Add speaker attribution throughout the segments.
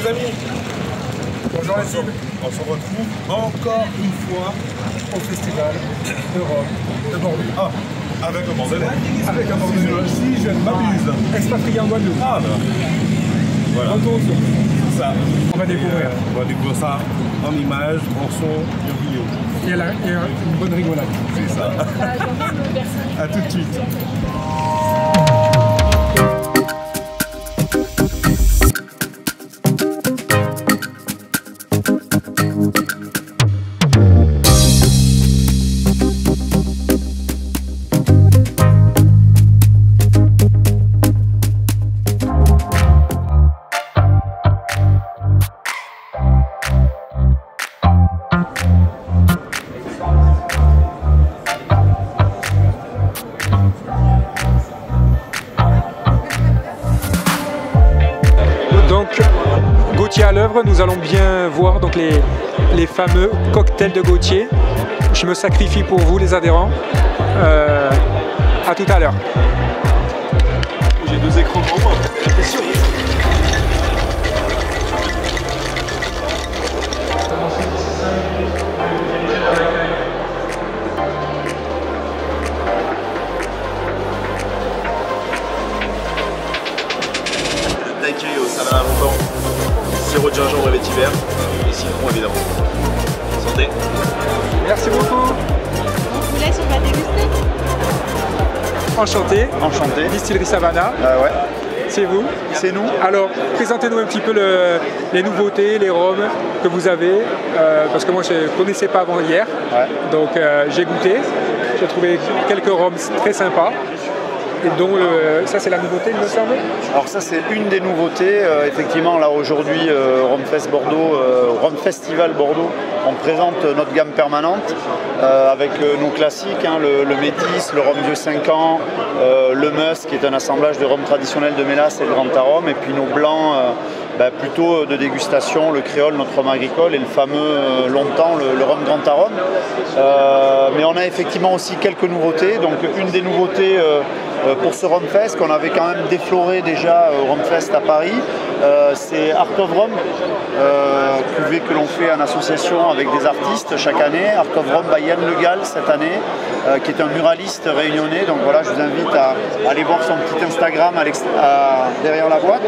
Speaker 1: les amis. Bonjour les filles. On se retrouve encore une fois au festival de Rome, de Bordeaux. Ah, avec un Bordelais. Avec un Bordelais. Si je ne m'abuse. Expatrié en Guadeloupe. Ah, ben. Voilà. Retour sur ça. On va découvrir. On va découvrir ça en images, en son, en vidéo. Et une bonne rigolade. C'est ça. À tout de suite.
Speaker 2: À l'œuvre, nous allons bien voir donc les fameux cocktails de Gauthier. Je me sacrifie pour vous les adhérents. À tout à l'heure.
Speaker 1: J'ai deux écrans devant moi. Attention.
Speaker 3: Daiquiri au salade à longtemps. Sirop de gingembre et vétiver et citron évidemment. Santé.
Speaker 2: Merci beaucoup.
Speaker 4: On vous laisse, on va déguster.
Speaker 2: Enchanté.
Speaker 3: Enchanté.
Speaker 2: Distillerie Savannah.
Speaker 3: Ouais.
Speaker 2: C'est vous?
Speaker 3: C'est nous.
Speaker 2: Alors, présentez-nous un petit peu les nouveautés, les rhums que vous avez. Parce que moi, je ne connaissais pas avant hier.
Speaker 3: Ouais.
Speaker 2: Donc, j'ai goûté. J'ai trouvé quelques rhums très sympas. Et donc ça c'est la nouveauté il me semble.
Speaker 3: Alors ça c'est une des nouveautés, effectivement là aujourd'hui Rhumfest Bordeaux, Rhum Festival Bordeaux, on présente notre gamme permanente avec nos classiques, hein, le Métis, le rhum vieux 5 ans, le Mus qui est un assemblage de rhum traditionnel de Mélas et le Grand Arôme, et puis nos blancs plutôt de dégustation, le créole, notre rhum agricole, et le fameux longtemps le rhum Grand Arôme. Mais on a effectivement aussi quelques nouveautés, donc une des nouveautés pour ce Rhumfest qu'on avait quand même défloré déjà au Rhumfest à Paris, c'est Art of Rome, cuvée que l'on fait en association avec des artistes chaque année. Art of Rome by Yann Le Gall cette année, qui est un muraliste réunionnais. Donc voilà, je vous invite à aller voir son petit Instagram derrière la boîte.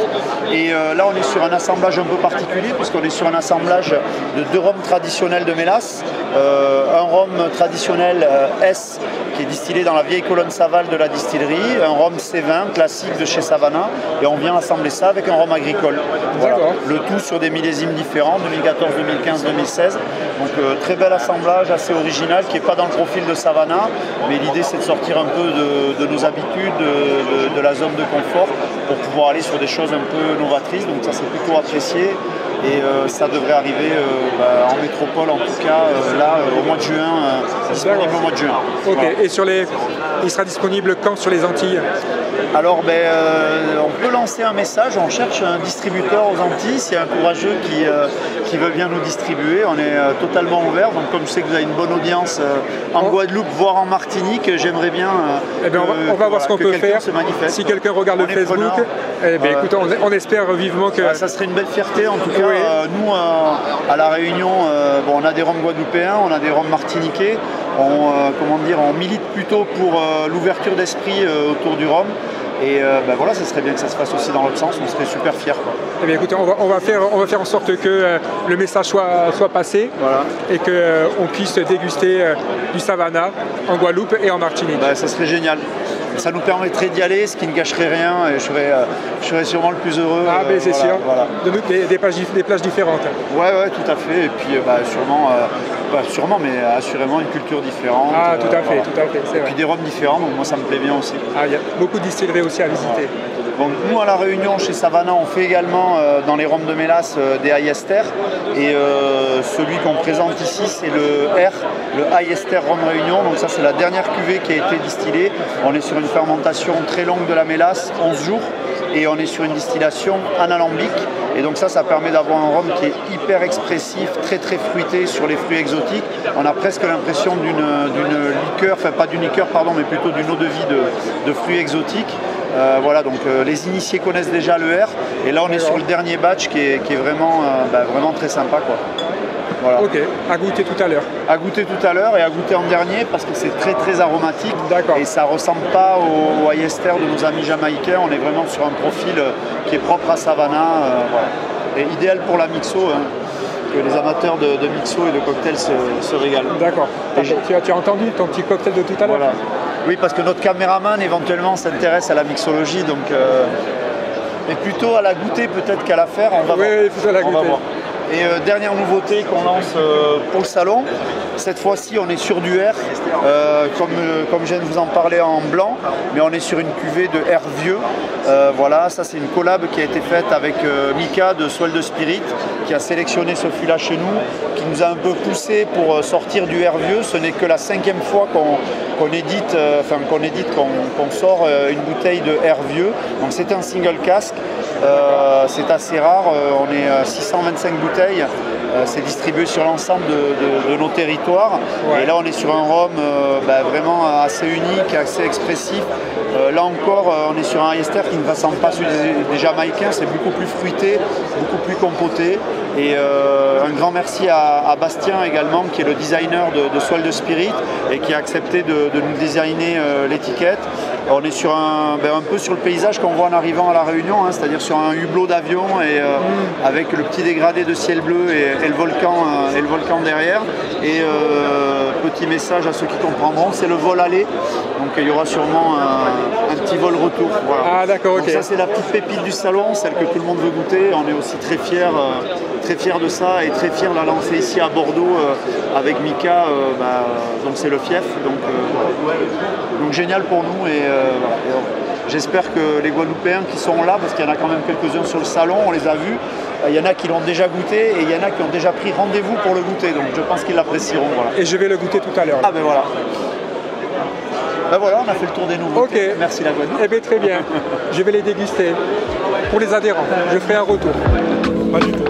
Speaker 3: Et là, on est sur un assemblage un peu particulier, puisqu'on est sur un assemblage de deux rhums traditionnels de Mélas. Un rhum traditionnel S, qui est distillé dans la vieille colonne Saval de la distillerie, un rhum C20 classique de chez Savannah, et on vient assembler ça avec un rhum agricole. Voilà. Le tout sur des millésimes différents, 2014, 2015, 2016. Donc très bel assemblage, assez original, qui n'est pas dans le profil de Savannah, mais l'idée c'est de sortir un peu de nos habitudes, de la zone de confort, pour pouvoir aller sur des choses un peu novatrices, donc ça c'est plutôt apprécié. Et ça devrait arriver en métropole, en tout cas, là, au mois de juin, disponible au mois de juin.
Speaker 2: Ok,
Speaker 3: voilà.
Speaker 2: Et il sera disponible quand sur les Antilles?
Speaker 3: Alors, on peut lancer un message, on cherche un distributeur aux Antilles, s'il y a un courageux qui veut bien nous distribuer, on est totalement ouvert. Donc comme je sais que vous avez une bonne audience en Guadeloupe, voire en Martinique, j'aimerais bien
Speaker 2: on va voir ce qu'on peut faire. Si quelqu'un regarde le Facebook, écoute, on espère vivement que...
Speaker 3: Ça serait une belle fierté en tout cas.
Speaker 2: Oui.
Speaker 3: Nous, à La Réunion, on a des rhums guadeloupéens, on a des rhums martiniquais. On milite plutôt pour l'ouverture d'esprit autour du rhum. Et voilà, ça serait bien que ça se fasse aussi dans l'autre sens, on serait super fiers.
Speaker 2: Eh bien, écoutez, on va faire en sorte que le message soit passé, voilà, et qu'on puisse déguster du Savannah en Guadeloupe et en Martinique.
Speaker 3: Ça serait génial. Ça nous permettrait d'y aller, ce qui ne gâcherait rien, et je serais sûrement le plus heureux.
Speaker 2: Ah, mais c'est sûr, voilà. Des plages différentes.
Speaker 3: Ouais, tout à fait, et puis sûrement, mais assurément une culture différente.
Speaker 2: Ah, tout à fait,
Speaker 3: et puis des rhums différents, donc moi ça me plaît bien aussi.
Speaker 2: Ah, il y a beaucoup de distilleries aussi à visiter.
Speaker 3: Ouais. Donc nous à La Réunion, chez Savannah, on fait également dans les rhums de Mélas des high ester, et celui qu'on présente ici c'est le R, le high ester rhum Réunion. Donc ça c'est la dernière cuvée qui a été distillée. On est sur une fermentation très longue de la mélasse, 11 jours, et on est sur une distillation analambique. Et donc ça permet d'avoir un rhum qui est hyper expressif, très fruité sur les fruits exotiques. On a presque l'impression d'une liqueur, enfin pas d'une liqueur pardon, mais plutôt d'une eau de vie de fruits exotiques. Voilà, donc les initiés connaissent déjà le R. Et là, on est sur le dernier batch qui est vraiment, vraiment très sympa, quoi. Voilà.
Speaker 2: Ok, à goûter tout à l'heure.
Speaker 3: À goûter tout à l'heure et à goûter en dernier parce que c'est très très aromatique.
Speaker 2: D'accord.
Speaker 3: Et ça ne ressemble pas au Highester de nos amis jamaïcains. On est vraiment sur un profil qui est propre à Savannah. Voilà. Et idéal pour la mixo, hein, que les amateurs de mixo et de cocktails se régalent.
Speaker 2: D'accord. Tu as entendu ton petit cocktail de tout à l'heure?
Speaker 3: Voilà. Oui, parce que notre caméraman éventuellement s'intéresse à la mixologie, donc mais plutôt à la goûter peut-être qu'à la faire. On va voir.
Speaker 2: Oui, plutôt à la goûter.
Speaker 3: Et dernière nouveauté qu'on lance pour le salon, cette fois-ci on est sur du R, comme je viens de vous en parler en blanc, mais on est sur une cuvée de R vieux. Voilà, ça c'est une collab qui a été faite avec Mika de Swell de Spirit, qui a sélectionné ce fût-là chez nous, qui nous a un peu poussé pour sortir du R vieux. Ce n'est que la 5e fois qu'on sort une bouteille de R vieux. Donc c'est un single cask. C'est assez rare, on est à 625 bouteilles, c'est distribué sur l'ensemble de nos territoires. Ouais. Et là on est sur un rhum vraiment assez unique, assez expressif. Là encore on est sur un Highester qui ne ressemble pas à celui des Jamaïcains, c'est beaucoup plus fruité, beaucoup plus compoté. Et un grand merci à Bastien également, qui est le designer de Swell de Spirit et qui a accepté de nous designer l'étiquette. On est sur un peu sur le paysage qu'on voit en arrivant à La Réunion, hein, c'est-à-dire sur un hublot d'avion et avec le petit dégradé de ciel bleu et le volcan derrière. Et petit message à ceux qui comprendront, c'est le vol aller, donc il y aura sûrement un petit vol retour. Voilà.
Speaker 2: Ah d'accord, ok.
Speaker 3: Donc ça c'est la petite pépite du salon, celle que tout le monde veut goûter. On est aussi très fiers de ça et très fiers de la lancer ici à Bordeaux avec Mika, donc c'est le fief, donc génial pour nous et j'espère que les Guadeloupéens qui sont là, parce qu'il y en a quand même quelques-uns sur le salon, on les a vus, il y en a qui l'ont déjà goûté et il y en a qui ont déjà pris rendez-vous pour le goûter, donc je pense qu'ils l'apprécieront. Voilà.
Speaker 2: Et je vais le goûter tout à l'heure.
Speaker 3: Ah ben voilà. Ben voilà, on a fait le tour des nouveautés.
Speaker 2: Ok.
Speaker 3: Merci la Guadeloupe.
Speaker 2: Eh bien très bien, je vais les déguster. Pour les adhérents, je ferai un retour.
Speaker 1: Pas du tout.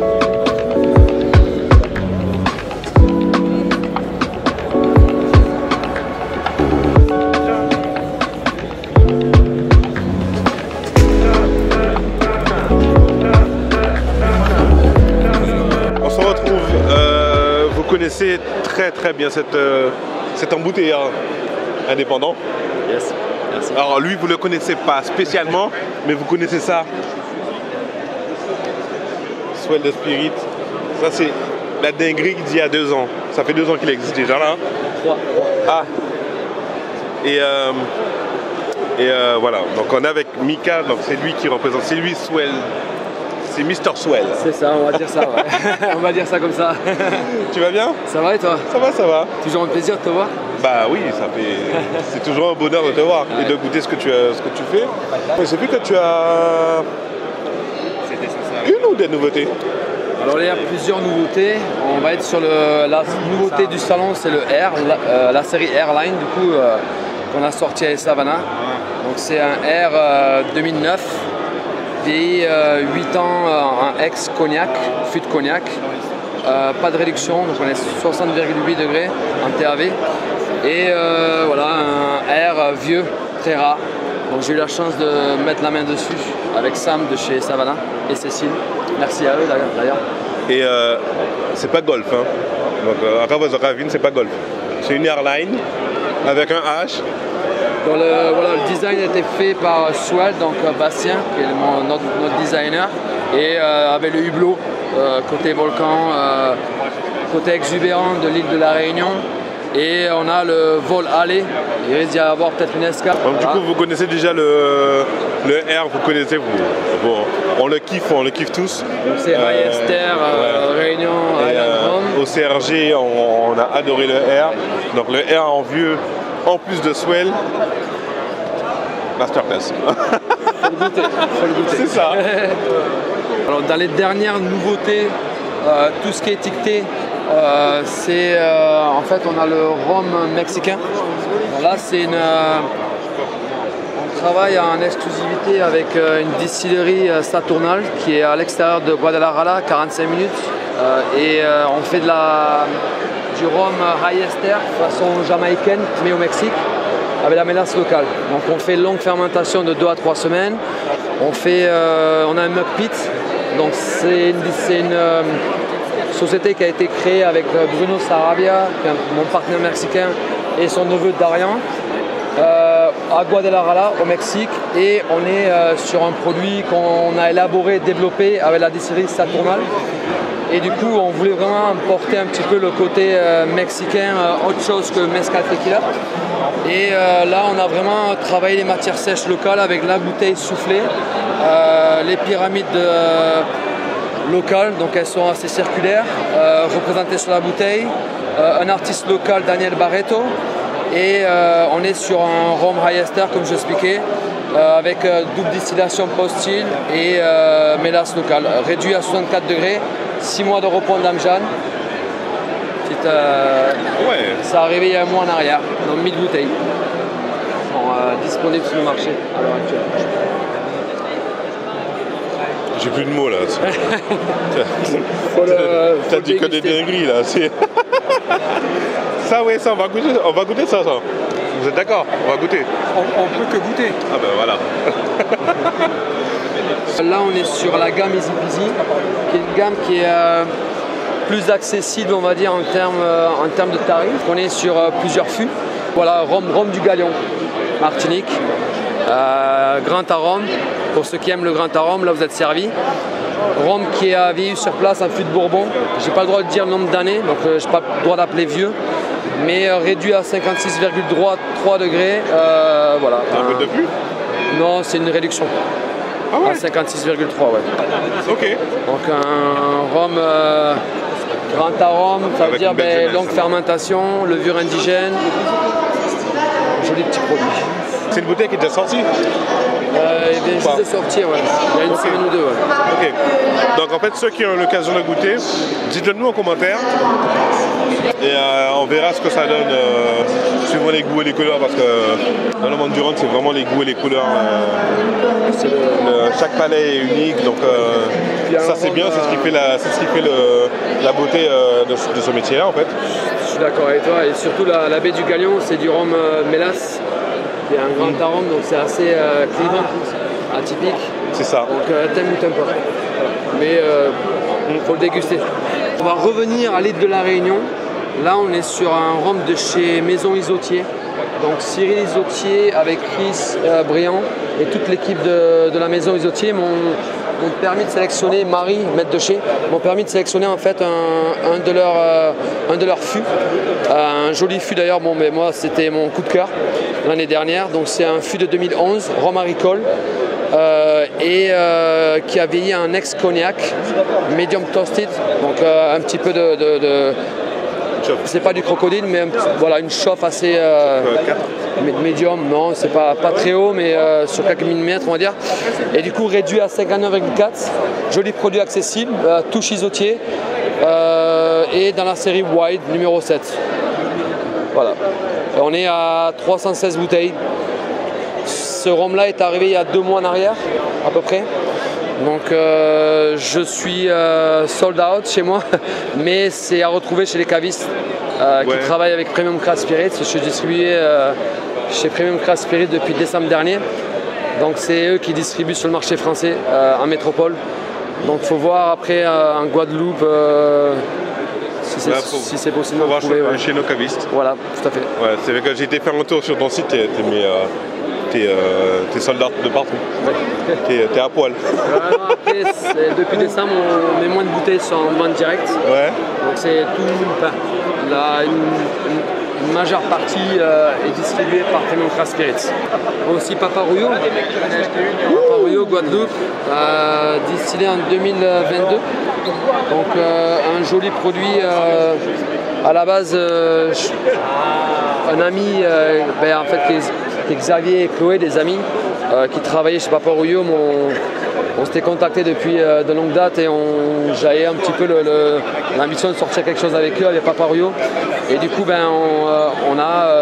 Speaker 5: Vous connaissez très bien cet embouteilleur indépendant.
Speaker 6: Yes, merci.
Speaker 5: Alors lui, vous ne le connaissez pas spécialement, mais vous connaissez ça. Swell de Spirit. Ça c'est la dinguerie d'il y a 2 ans. Ça fait 2 ans qu'il existe déjà là.
Speaker 6: 3.
Speaker 5: Ah. Et voilà. Donc on est avec Mika, donc c'est lui qui représente. C'est lui Swell. C'est Mr. Swell.
Speaker 6: C'est ça, on va dire ça, ouais. On va dire ça comme ça.
Speaker 5: Tu vas bien?
Speaker 6: Ça va et toi?
Speaker 5: Ça va.
Speaker 6: Toujours un plaisir de te voir?
Speaker 5: Bah oui, c'est toujours un bonheur de te voir et de goûter ce que tu fais. J'ai vu que tu as une ou des nouveautés?
Speaker 6: Alors il y a plusieurs nouveautés. On va être sur la nouveauté du salon, c'est le R, la série Airline du coup qu'on a sorti à Savannah. Donc c'est un R 2009. Vieilli 8 ans en ex-cognac, fût de cognac, pas de réduction, donc on est 60,8 degrés en TAV et voilà un R vieux, très rare. Donc j'ai eu la chance de mettre la main dessus avec Sam de chez Savannah et Cécile. Merci à eux d'ailleurs.
Speaker 5: Et c'est pas golf, hein. Donc à Ravoz Ravine, c'est pas golf. C'est une airline avec un H.
Speaker 6: Donc le design a été fait par Swell, donc Bastien, qui est notre designer, et avec le hublot, côté volcan, côté exubérant de l'île de la Réunion. Et on a le vol aller, il risque d'y avoir peut-être une escale.
Speaker 5: Donc voilà. Du coup, vous connaissez déjà le R, vous connaissez, on le kiffe tous.
Speaker 6: C'est Highester, Réunion,
Speaker 5: Au CRG, on a adoré le R. Donc le R en vieux, en plus de Swell, masterclass.
Speaker 6: Faut le goûter.
Speaker 5: C'est ça.
Speaker 6: Alors dans les dernières nouveautés, tout ce qui est étiqueté, c'est en fait on a le rhum mexicain. Donc là c'est on travaille en exclusivité avec une distillerie Saturnal qui est à l'extérieur de Guadalajara, 45 minutes, et on fait du rhum Highester façon jamaïcaine mais au Mexique. avec la mélasse locale. Donc on fait longue fermentation de 2 à 3 semaines. On a un muck pit. Donc c'est une société qui a été créée avec Bruno Sarabia, mon partenaire mexicain, et son neveu Darian, à Guadalajara au Mexique, et on est sur un produit qu'on a élaboré, développé avec la distillerie Saturnal. Et du coup, on voulait vraiment porter un petit peu le côté mexicain, autre chose que Mezcal Tequila. Et là, on a vraiment travaillé les matières sèches locales avec la bouteille soufflée, les pyramides locales, donc elles sont assez circulaires, représentées sur la bouteille, un artiste local, Daniel Barreto, et on est sur un rhum high ester, comme je l'expliquais, avec double distillation post-still et mélasse locale, réduit à 64 degrés, 6 mois de repos d'Amjan. Ça arrivé il y a un mois en arrière, dans 1000 bouteilles. Sont disponibles sur le marché à l'heure actuelle.
Speaker 5: J'ai plus de mots là. T'as dit que des dingueries là. Ça, oui, ça, on va goûter ça. Vous êtes d'accord? On va goûter.
Speaker 2: On peut que goûter.
Speaker 5: Ah ben voilà.
Speaker 6: Là, on est sur la gamme Easy Peasy, qui est une gamme qui est plus accessible, on va dire, en termes de tarifs. On est sur plusieurs fûts. Voilà, rhum du Galion, Martinique, grand arôme. Pour ceux qui aiment le grand arôme, là vous êtes servis. Rhum qui a vieilli sur place, un fût de Bourbon. J'ai pas le droit de dire le nombre d'années, donc je n'ai pas le droit d'appeler vieux. Mais réduit à 56,3 degrés. Voilà.
Speaker 5: Un peu de plus?
Speaker 6: Non, c'est une réduction.
Speaker 5: Ah ouais?
Speaker 6: À 56,3, ouais.
Speaker 5: Ok.
Speaker 6: Donc un rhum grand arôme, ça veut dire longue fermentation, levure indigène. Joli petit produit.
Speaker 5: C'est une bouteille qui est déjà sortie?
Speaker 6: Il vient juste de sortir, ouais. Il y a une semaine ou deux. Ouais.
Speaker 5: Ok. Donc en fait, ceux qui ont l'occasion de goûter, dites-le nous en commentaire. Et on verra ce que ça donne suivant les goûts et les couleurs, parce que dans le monde du rhum, c'est vraiment les goûts et les couleurs. Chaque palais est unique, donc ça c'est bien, c'est ce qui fait la beauté de ce métier-là en fait.
Speaker 6: Je suis d'accord avec toi, et surtout la baie du Galion, c'est du rhum mélasse. Il y a un grand arôme, donc c'est assez clivant, atypique.
Speaker 5: C'est ça.
Speaker 6: Donc t'aimes ou t'aimes pas. Mais il faut le déguster. On va revenir à l'île de la Réunion. Là, on est sur un rhum de chez Maison Isotier. Donc Cyril Isotier avec Chris Briand et toute l'équipe de la Maison Isotier m'ont permis de sélectionner, Marie, maître de chez, m'ont permis de sélectionner en fait un de leurs fûts. Un joli fût d'ailleurs, bon, mais moi c'était mon coup de cœur l'année dernière. Donc c'est un fût de 2011, rhum agricole, qui a vieilli un ex-cognac, medium toasted, donc un petit peu c'est pas du crocodile, mais voilà, une chauffe assez médium, non, c'est pas très haut, mais sur quelques millimètres, on va dire. Et du coup, réduit à 59,4. Joli produit accessible, touche isotier, et dans la série Wide numéro 7. Voilà. On est à 316 bouteilles. Ce rhum-là est arrivé il y a 2 mois en arrière, à peu près. Donc je suis sold out chez moi, mais c'est à retrouver chez les cavistes qui travaillent avec Premium Craft Spirits. Je suis distribué chez Premium Craft Spirits depuis décembre dernier. Donc c'est eux qui distribuent sur le marché français en métropole. Donc il faut voir après en Guadeloupe si c'est possible de trouver
Speaker 5: chez nos cavistes.
Speaker 6: Voilà, tout à fait.
Speaker 5: Ouais, c'est vrai que j'ai été faire un tour sur ton site, t'es sold out de partout. T'es à poil.
Speaker 6: Après, depuis décembre, on met moins de bouteilles en vente directe.
Speaker 5: Ouais.
Speaker 6: Donc c'est tout. Une majeure partie est distribuée par Premium Craft Spirits. Aussi Papa Rouillot. Papa Rouillot, Guadeloupe, distillé en 2022. Donc un joli produit. À la base, un ami, en fait, qui est Xavier et Chloé, des amis qui travaillaient chez Papa Rouillot, on s'était contacté depuis de longue date et j'avais un petit peu l'ambition de sortir quelque chose avec eux, avec Papa Rouillot. Et du coup,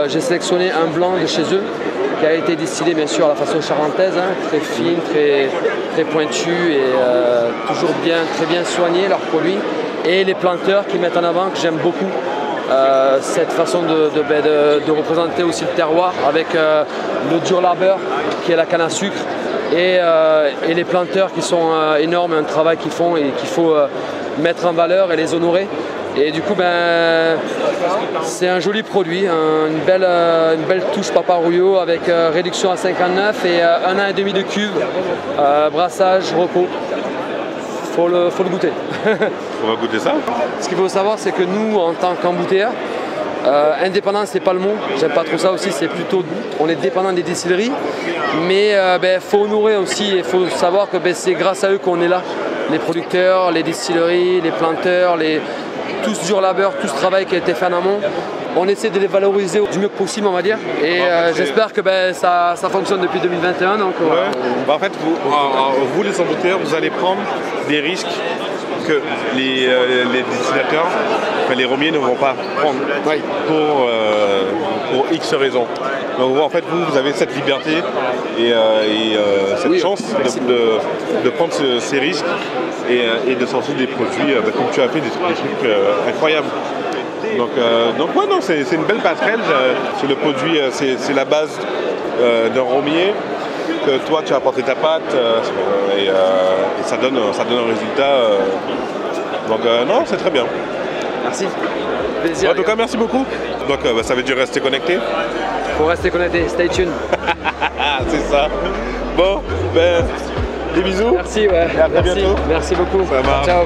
Speaker 6: j'ai sélectionné un blanc de chez eux qui a été distillé bien sûr à la façon charentaise, très fine, très pointu et toujours très bien soigné leurs produits. Et les planteurs qu'ils mettent en avant, que j'aime beaucoup, cette façon de représenter aussi le terroir avec le dur labeur qui est la canne à sucre et les planteurs qui sont énormes, un travail qu'ils font et qu'il faut mettre en valeur et les honorer. Et du coup, c'est un joli produit, une belle touche Papa Rouillot avec réduction à 59 et 1 an et demi de cuve, brassage, repos. Faut le goûter.
Speaker 5: On va goûter ça.
Speaker 6: Ce qu'il faut savoir, c'est que nous, en tant qu'embouteilleurs, indépendant, c'est pas le mot. J'aime pas trop ça aussi. C'est plutôt, on est dépendant des distilleries, mais faut honorer aussi. Il faut savoir que c'est grâce à eux qu'on est là. Les producteurs, les distilleries, les planteurs, tout ce dur labeur, tout ce travail qui a été fait en amont. On essaie de les valoriser du mieux possible, on va dire. Et j'espère que ça fonctionne depuis 2021. Donc,
Speaker 5: en fait, vous les embouteilleurs, vous allez prendre des risques que les distillateurs, les romiers ne vont pas prendre pour X raisons. Donc en fait, vous avez cette liberté et cette chance de prendre ces risques et de sortir des produits, comme tu as fait, des trucs incroyables. Donc ouais, non, c'est une belle passerelle. Sur le produit, c'est la base d'un romier. Que toi, tu as apporté ta pâte et ça donne un résultat. Donc non, c'est très bien.
Speaker 6: Merci. Plaisir.
Speaker 5: En tout cas, merci beaucoup. Donc ça veut dire rester connecté.
Speaker 6: Faut rester connecté, stay tuned.
Speaker 5: C'est ça. Bon, des bisous.
Speaker 6: Merci, ouais.
Speaker 5: Et à très bientôt.
Speaker 6: Merci beaucoup.
Speaker 5: Ça marche.
Speaker 6: Ciao.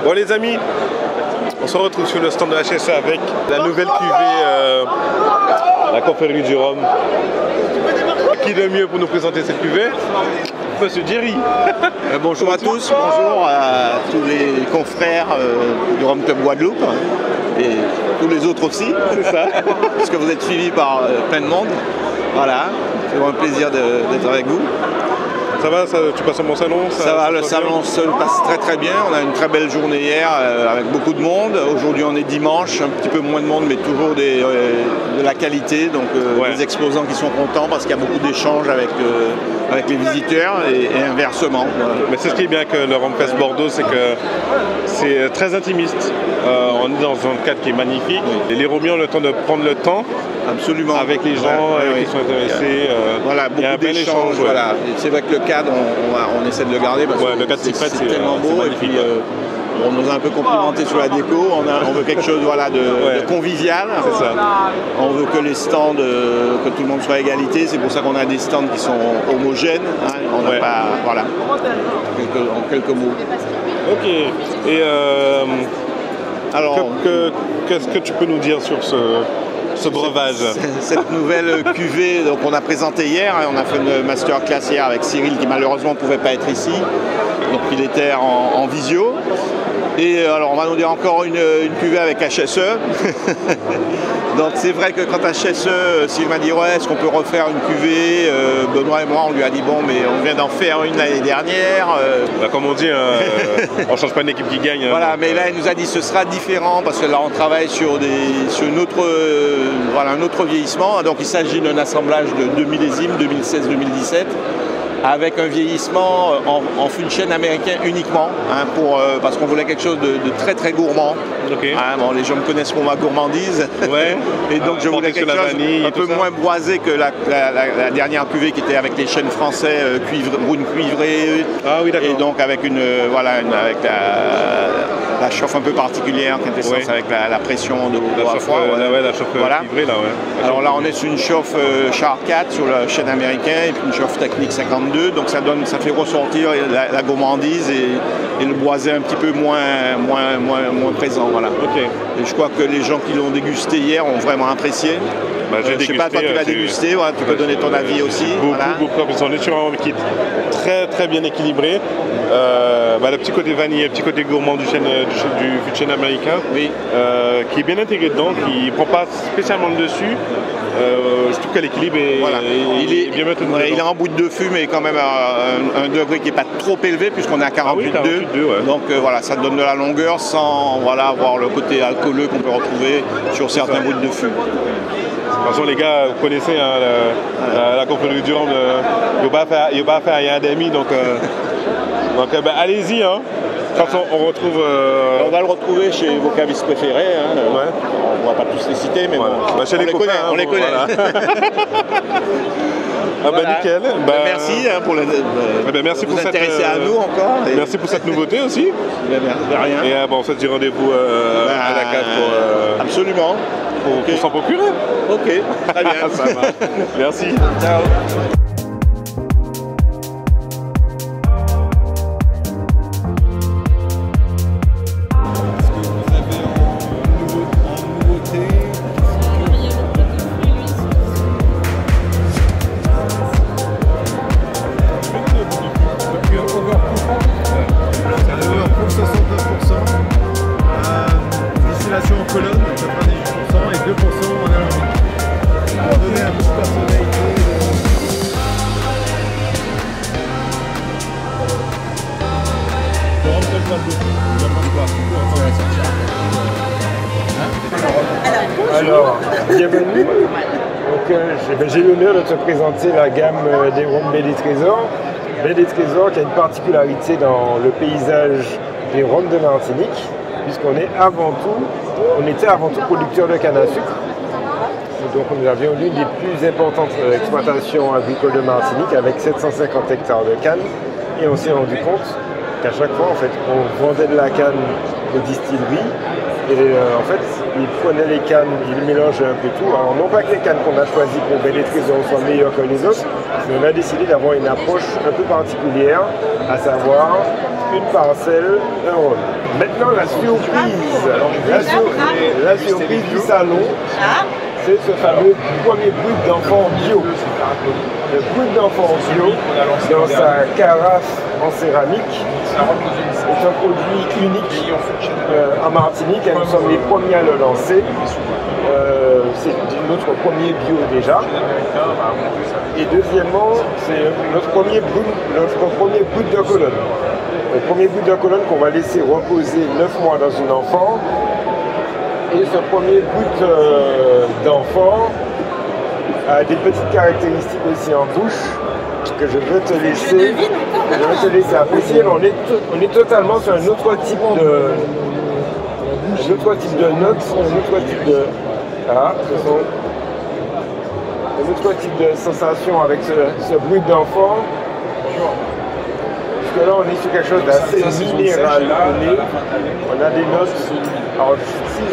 Speaker 5: Bon les amis, on se retrouve sur le stand de HSE avec la nouvelle cuvée, la confrérie du rhum. Qui de mieux pour nous présenter cette cuvée? Monsieur Jerry.
Speaker 7: Bonjour à tous, bonjour à tous les confrères du Rhum Club Guadeloupe et tous les autres aussi, c'est ça, parce que vous êtes suivis par plein de monde. Voilà, c'est vraiment un plaisir d'être avec vous.
Speaker 5: Ça va, tu passes un bon salon?
Speaker 7: Ça va, le salon se passe très très bien. On a une très belle journée hier avec beaucoup de monde. Aujourd'hui on est dimanche, un petit peu moins de monde mais toujours de la qualité. Donc des exposants qui sont contents parce qu'il y a beaucoup d'échanges avec les visiteurs et inversement.
Speaker 5: Mais c'est ce qui est bien avec le Rumfest Bordeaux, c'est que c'est très intimiste. On est dans un cadre qui est magnifique. Et les romiers ont le temps de prendre le temps.
Speaker 7: Absolument.
Speaker 5: Avec les gens qui sont intéressés.
Speaker 7: Voilà, beaucoup d'échanges. Voilà. C'est vrai que le cadre, on essaie de le garder parce que c'est tellement beau. Et puis, on nous a un peu complimenté sur la déco. On veut quelque chose de convivial.
Speaker 5: C'est ça.
Speaker 7: On veut que les stands, que tout le monde soit à égalité. C'est pour ça qu'on a des stands qui sont homogènes. Hein. On n'a pas. Voilà. En quelques mots.
Speaker 5: Ok. Et alors, qu'est-ce que tu peux nous dire sur ce breuvage?
Speaker 7: Cette nouvelle cuvée qu'on a présentée hier, on a fait une masterclass hier avec Cyril qui malheureusement ne pouvait pas être ici, donc il était en visio. Et alors on va nous dire encore une cuvée avec HSE. Donc c'est vrai que quand HSE, s'il m'a dit ouais, est-ce qu'on peut refaire une cuvée, Benoît et moi on lui a dit bon mais on vient d'en faire une l'année dernière.
Speaker 5: Comme on dit, on ne change pas une équipe qui gagne.
Speaker 7: Voilà, mais là il nous a dit ce sera différent parce que là on travaille sur un autre vieillissement. Donc il s'agit d'un assemblage de 2 millésimes, 2016-2017. Avec un vieillissement en fût de chêne américain uniquement, hein, parce qu'on voulait quelque chose de très très gourmand.
Speaker 5: Okay.
Speaker 7: Hein, bon, les gens me connaissent pour ma gourmandise.
Speaker 5: Ouais.
Speaker 7: Et donc je voulais quelque chose un peu moins boisé que la dernière cuvée qui était avec les chênes français, brune cuivrée.
Speaker 5: Ah oui, d'accord.
Speaker 7: Et donc avec avec la chauffe un peu particulière, quintessence avec la pression de
Speaker 5: la chauffe, la chauffe cuivrée là, ouais.
Speaker 7: Alors là on est sur une chauffe Char 4 sur le chêne américain et puis une chauffe technique 52. Donc ça fait ressortir la gourmandise et le boisé un petit peu moins présent. Voilà.
Speaker 5: Okay.
Speaker 7: Et je crois que les gens qui l'ont dégusté hier ont vraiment apprécié. Je ne sais pas, toi tu l'as dégusté, voilà, tu peux donner ton avis aussi.
Speaker 5: Beaucoup. On est sur un rhum qui est très très bien équilibré. le petit côté vanille, le petit côté gourmand du fût de chêne américain,
Speaker 7: Oui.
Speaker 5: qui est bien intégré dedans, qui ne prend pas spécialement le dessus. Je trouve que l'équilibre est,
Speaker 7: Voilà.
Speaker 5: est bien maintenu.
Speaker 7: Il est en bout de fût, mais quand même à un degré qui n'est pas trop élevé, puisqu'on est à 48,2.
Speaker 5: 48,2, ouais.
Speaker 7: Donc voilà, ça donne de la longueur sans avoir le côté alcooleux qu'on peut retrouver sur certains bouts de fût.
Speaker 5: De toute façon, les gars, vous connaissez hein, la confrérie du rhum, il n'y a pas faire rien d'amis, donc allez-y. Hein. De toute façon, on retrouve.
Speaker 7: On va le retrouver chez vos cavistes préférés. Hein,
Speaker 5: Ouais.
Speaker 7: On va pas tous les citer, mais
Speaker 5: Voilà.
Speaker 7: bon,
Speaker 5: Chez
Speaker 7: on
Speaker 5: les
Speaker 7: les
Speaker 5: copains,
Speaker 7: connaît.
Speaker 5: hein,
Speaker 7: On les
Speaker 5: bon,
Speaker 7: connaît.
Speaker 5: Voilà.
Speaker 7: Voilà.
Speaker 5: Nickel.
Speaker 7: Merci hein, pour
Speaker 5: merci
Speaker 7: vous
Speaker 5: pour cette,
Speaker 7: intéresser à nous encore. Et-
Speaker 5: Merci pour cette nouveauté aussi.
Speaker 7: De rien.
Speaker 5: Et on se dit rendez-vous à la cave
Speaker 7: Absolument.
Speaker 5: pour s'en procurer.
Speaker 7: Ok, très bien.
Speaker 5: Ça marche. Merci.
Speaker 7: Ciao.
Speaker 1: Distillation en colonne, 98% et 2% en alambic. Pour donner un peu de personnalité. Le rhum tel tableau, je ne mange pas.
Speaker 8: Alors, bienvenue. Donc, j'ai l'honneur de te présenter la gamme des rhums Belle et Trésor. Belle et Trésor qui a une particularité dans le paysage des rhums de Martinique, puisqu'on est on était avant tout producteur de canne à sucre. Donc nous avions l'une des plus importantes exploitations agricoles de Martinique avec 750 hectares de canne. Et on s'est rendu compte qu'à chaque fois, en fait, on vendait de la canne aux distilleries. Et en fait, ils prenaient les cannes, ils mélangeaient un peu tout. Alors non pas que les cannes qu'on a choisies pour Belle et Trésor soient meilleures que les autres, mais on a décidé d'avoir une approche un peu particulière, à savoir une parcelle, un rhum. Maintenant la surprise, la surprise du salon, c'est ce fameux premier brut d'enfant bio. Le brut d'enfant bio, dans sa carafe en céramique, est un produit unique en Martinique et nous sommes les premiers à le lancer. C'est notre premier bio déjà. Et deuxièmement, c'est notre premier brut de colonne. Le premier brut de colonne qu'on va laisser reposer 9 mois dans une enfant. Et ce premier brut d'enfant a des petites caractéristiques aussi en bouche que je veux te laisser apprécier. On est totalement sur un autre type de notes, un autre type de un autre type de sensation avec ce brut d'enfant. Parce que là, on est sur quelque chose d'assez minéral. On a des notes. Alors, si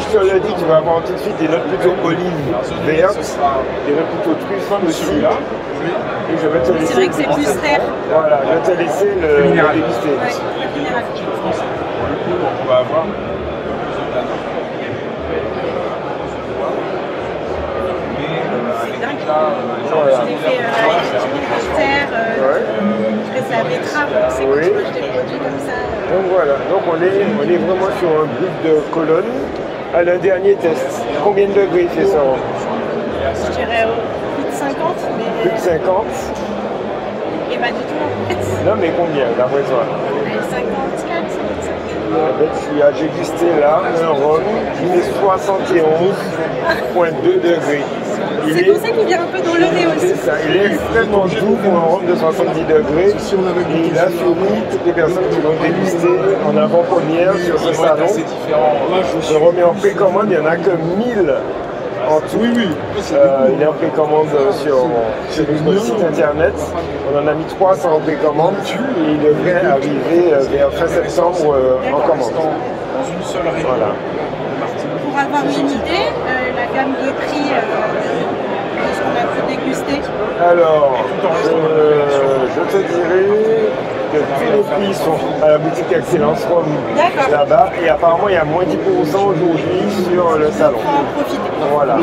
Speaker 8: je te le dis, tu vas avoir tout de suite des notes plutôt olives vertes, des notes plutôt truffes aussi. Et je vais te laisser.
Speaker 4: C'est vrai que c'est plus rare.
Speaker 8: Voilà, je vais te laisser le déguster.
Speaker 1: On va avoir.
Speaker 4: C'est dingue. J'ai fait effectivement terre, je fais la betterave, c'est quand tu manges des produits comme ça.
Speaker 8: Donc voilà, donc on est vraiment sur un brut de colonne. À le dernier test, combien de degrés il fait ça?
Speaker 4: Je dirais plus de 50, mais...
Speaker 8: Plus de 50?
Speaker 4: Et pas du tout en fait.
Speaker 8: Non mais combien d'après toi?
Speaker 4: 54, 55.
Speaker 8: Tu as dégusté là un rhum qui est 71,2 degrés.
Speaker 4: C'est pour ça qu'il vient un peu dans le nez aussi.
Speaker 8: C'est ça, il est extrêmement doux pour un rhum de 70 degrés. Et il a surpris toutes les personnes qui l'ont dégusté en avant-première sur ce salon. Je remets en précommande, il n'y en a que 1000 en tout. Il est en précommande sur notre site internet. On en a mis 300 en précommande et il devrait arriver vers fin septembre en commande. Voilà.
Speaker 4: Pour avoir une idée, la gamme de prix de ce qu'on a pu déguster.
Speaker 8: Alors, je te dirais que tous les prix sont à la boutique Excellence Rhum là-bas et apparemment il y a moins 10% aujourd'hui sur le salon.
Speaker 4: Il faut en profiter.
Speaker 8: Voilà.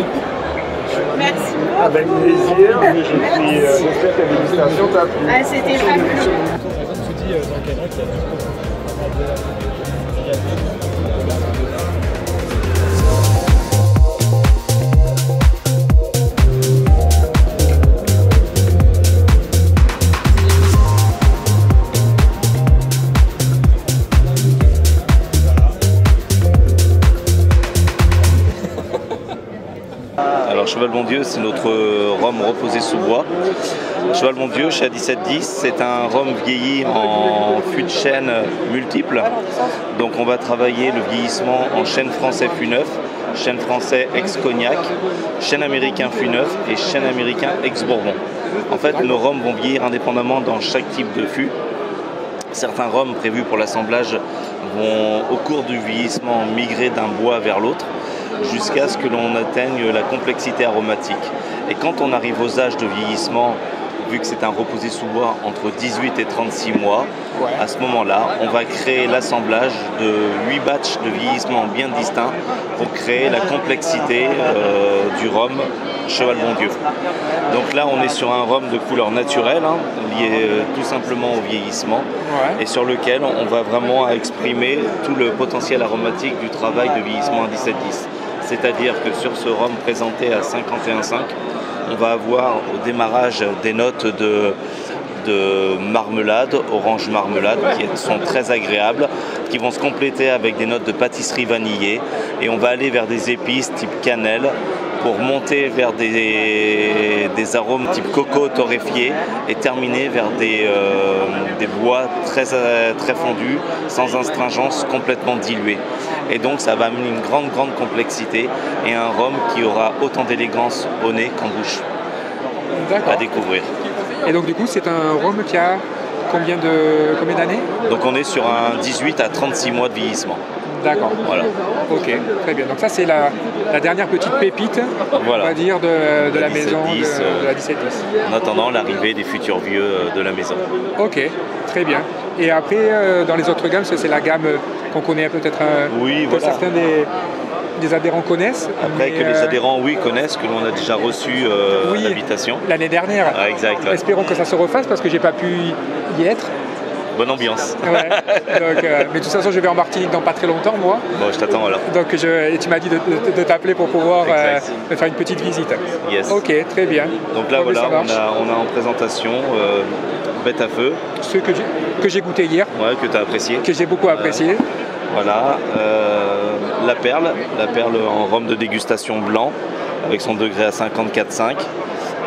Speaker 4: Merci beaucoup.
Speaker 8: Avec plaisir. Et puis j'espère que la dégustation t'a plu.
Speaker 4: Ah, c'était fabuleux.
Speaker 8: aussi dans quelqu'un qui a du coup.
Speaker 9: Alors Cheval Bon Dieu, c'est notre rhum reposé sous bois. Cheval Bon Dieu, chez A1710, c'est un rhum vieilli en fût de chêne multiple. Donc on va travailler le vieillissement en chêne français fût neuf, chêne français ex-cognac, chêne américain fût neuf et chêne américain ex-bourbon. En fait, nos rhums vont vieillir indépendamment dans chaque type de fût. Certains rhums prévus pour l'assemblage vont, au cours du vieillissement, migrer d'un bois vers l'autre, jusqu'à ce que l'on atteigne la complexité aromatique. Et quand on arrive aux âges de vieillissement, vu que c'est un reposé sous bois entre 18 et 36 mois, à ce moment-là, on va créer l'assemblage de 8 batchs de vieillissement bien distincts pour créer la complexité du rhum Cheval Bon Dieu. Donc là, on est sur un rhum de couleur naturelle, lié tout simplement au vieillissement, et sur lequel on va vraiment exprimer tout le potentiel aromatique du travail de vieillissement à 1710. C'est-à-dire que sur ce rhum présenté à 51,5, on va avoir au démarrage des notes de marmelade, orange marmelade, qui sont très agréables, qui vont se compléter avec des notes de pâtisserie vanillée, et on va aller vers des épices type cannelle, pour monter vers des arômes type coco torréfié et terminer vers des bois très fondus, sans astringence, complètement dilués. Et donc ça va amener une grande complexité et un rhum qui aura autant d'élégance au nez qu'en bouche à découvrir.
Speaker 2: Et donc du coup c'est un rhum qui a combien d'années?
Speaker 9: Donc on est sur un 18 à 36 mois de vieillissement.
Speaker 2: D'accord.
Speaker 9: Voilà.
Speaker 2: Ok, très bien. Donc ça c'est la dernière petite pépite,
Speaker 9: voilà,
Speaker 2: on va dire, de la maison de la 1710.
Speaker 9: En attendant l'arrivée des futurs vieux de la maison.
Speaker 2: Ok, très bien. Et après, dans les autres gammes, c'est la gamme qu'on connaît peut-être, que certains des adhérents connaissent.
Speaker 9: Après que les adhérents, connaissent, que l'on a déjà reçu à l'habitation.
Speaker 2: L'année dernière.
Speaker 9: Ah, exact. Ouais.
Speaker 2: Espérons que ça se refasse parce que j'ai pas pu y être.
Speaker 9: Bonne ambiance.
Speaker 2: Ouais. Donc, mais de toute façon, je vais en Martinique dans pas très longtemps, moi.
Speaker 9: Bon, je t'attends alors.
Speaker 2: Donc, et tu m'as dit de t'appeler pour pouvoir me faire une petite visite.
Speaker 9: Yes.
Speaker 2: Ok, très bien.
Speaker 9: Donc là, voilà, on a en présentation Bête à feu.
Speaker 2: Ceux que j'ai goûté hier.
Speaker 9: Ouais, que tu as apprécié.
Speaker 2: Que j'ai beaucoup apprécié.
Speaker 9: Voilà. La perle en rhum de dégustation blanc, avec son degré à 54,5.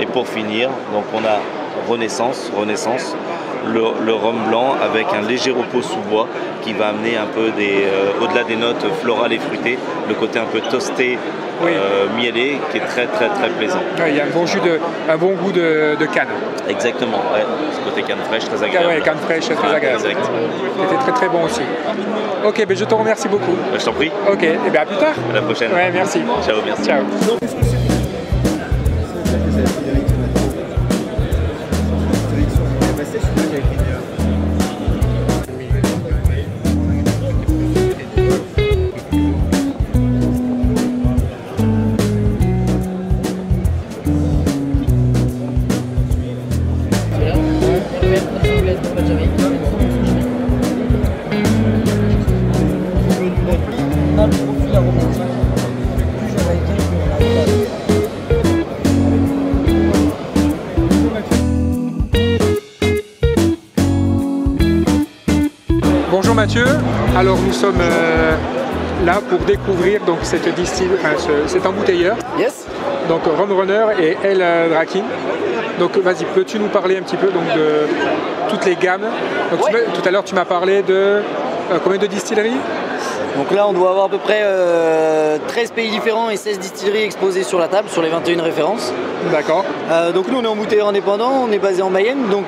Speaker 9: Et pour finir, donc on a Renaissance. Le rhum blanc avec un léger repos sous bois qui va amener un peu au-delà des notes florales et fruitées, le côté un peu toasté, mielé, qui est très plaisant.
Speaker 2: Ouais, il y a un bon goût de canne.
Speaker 9: Exactement, ouais. Ce côté canne fraîche très agréable.
Speaker 2: Ouais, canne fraîche très agréable.
Speaker 9: Exact.
Speaker 2: C'était très bon aussi. Ok, ben je te remercie beaucoup.
Speaker 9: Je t'en prie.
Speaker 2: Ok, et bien à plus tard.
Speaker 9: À la prochaine.
Speaker 2: Ouais, merci.
Speaker 9: Ciao, merci.
Speaker 2: Ciao. Bonjour Mathieu, alors nous sommes là pour découvrir donc cet embouteilleur.
Speaker 10: Yes.
Speaker 2: Donc Rum Runner et El Drakin. Donc vas-y, peux-tu nous parler un petit peu donc, de toutes les gammes? Donc, tout à l'heure tu m'as parlé de combien de distilleries?
Speaker 10: Donc là on doit avoir à peu près 13 pays différents et 16 distilleries exposées sur la table, sur les 21 références.
Speaker 2: D'accord.
Speaker 10: Donc nous on est embouteilleur indépendant, on est basé en Mayenne, donc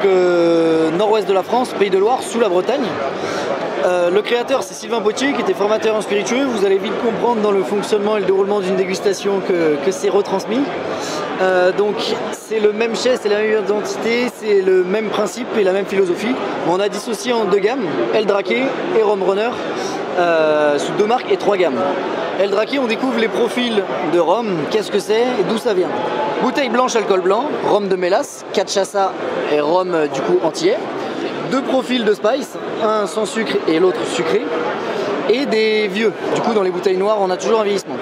Speaker 10: nord-ouest de la France, Pays de Loire, sous la Bretagne. Le créateur c'est Sylvain Potier qui était formateur en spiritueux. Vous allez vite comprendre dans le fonctionnement et le déroulement d'une dégustation que c'est retransmis. Donc c'est le même chai, c'est la même identité, c'est le même principe et la même philosophie. On a dissocié en deux gammes, El Draquet et Rum Runner, sous deux marques et trois gammes. El Draquet, on découvre les profils de rhum, qu'est-ce que c'est et d'où ça vient. Bouteille blanche, alcool blanc, rhum de mélasse, cachaça et rhum du coup antillais. 2 profils de spice, un sans sucre et l'autre sucré, et des vieux. Du coup, dans les bouteilles noires, on a toujours un vieillissement.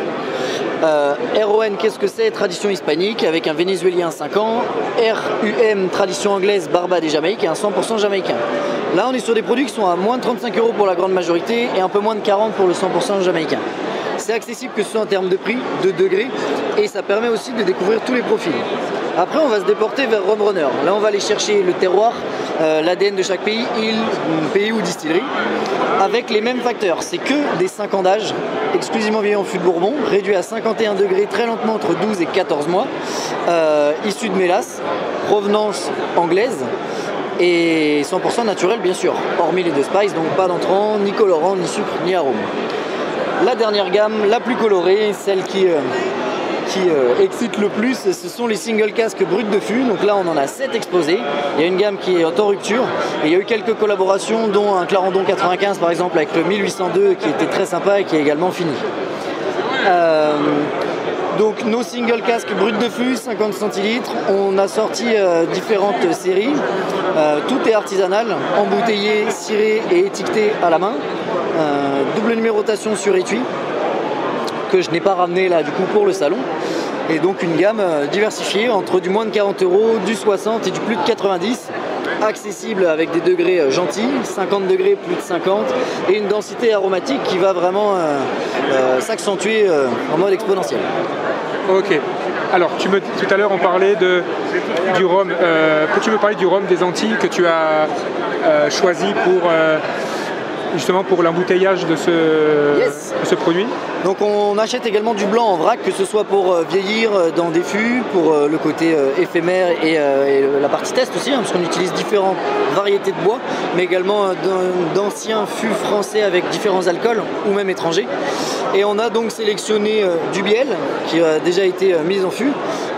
Speaker 10: RON, qu'est-ce que c'est? Tradition hispanique avec un vénézuélien 5 ans. RUM, tradition anglaise, Barbade et Jamaïque, et un 100% jamaïcain. Là, on est sur des produits qui sont à moins de 35 € pour la grande majorité et un peu moins de 40 pour le 100% jamaïcain. C'est accessible que ce soit en termes de prix, de degrés, et ça permet aussi de découvrir tous les profils. Après, on va se déporter vers Rum Runner. Là, on va aller chercher le terroir, l'ADN de chaque pays, île, pays ou distillerie, avec les mêmes facteurs. C'est que des 5 ans d'âge, exclusivement vieillis en fût de Bourbon, réduit à 51 degrés très lentement entre 12 et 14 mois, issu de mélasse, provenance anglaise, et 100% naturel bien sûr, hormis les 2 spices, donc pas d'entrant, ni colorant, ni sucre, ni arôme. La dernière gamme, la plus colorée, celle qui excite le plus, ce sont les single casques bruts de fût. Donc là, on en a 7 exposés. Il y a une gamme qui est en rupture. Et il y a eu quelques collaborations, dont un Clarendon 95 par exemple avec le 1802 qui était très sympa et qui est également fini. Donc nos single casques bruts de fût, 50 centilitres. On a sorti différentes séries. Tout est artisanal, embouteillé, ciré et étiqueté à la main. Double numérotation sur étui, que je n'ai pas ramené là du coup pour le salon. Et donc une gamme diversifiée entre du moins de 40 €, du 60 et du plus de 90, accessible avec des degrés gentils, 50 degrés, plus de 50, et une densité aromatique qui va vraiment s'accentuer en mode exponentiel.
Speaker 2: Ok. Alors, tout à l'heure, on parlait du rhum. Peux-tu me parler du rhum des Antilles que tu as choisi pour justement pour l'embouteillage de ce produit?
Speaker 10: Donc on achète également du blanc en vrac, que ce soit pour vieillir dans des fûts, pour le côté éphémère et la partie test aussi, parce qu'on utilise différentes variétés de bois, mais également d'anciens fûts français avec différents alcools, ou même étrangers. Et on a donc sélectionné du biel, qui a déjà été mis en fût,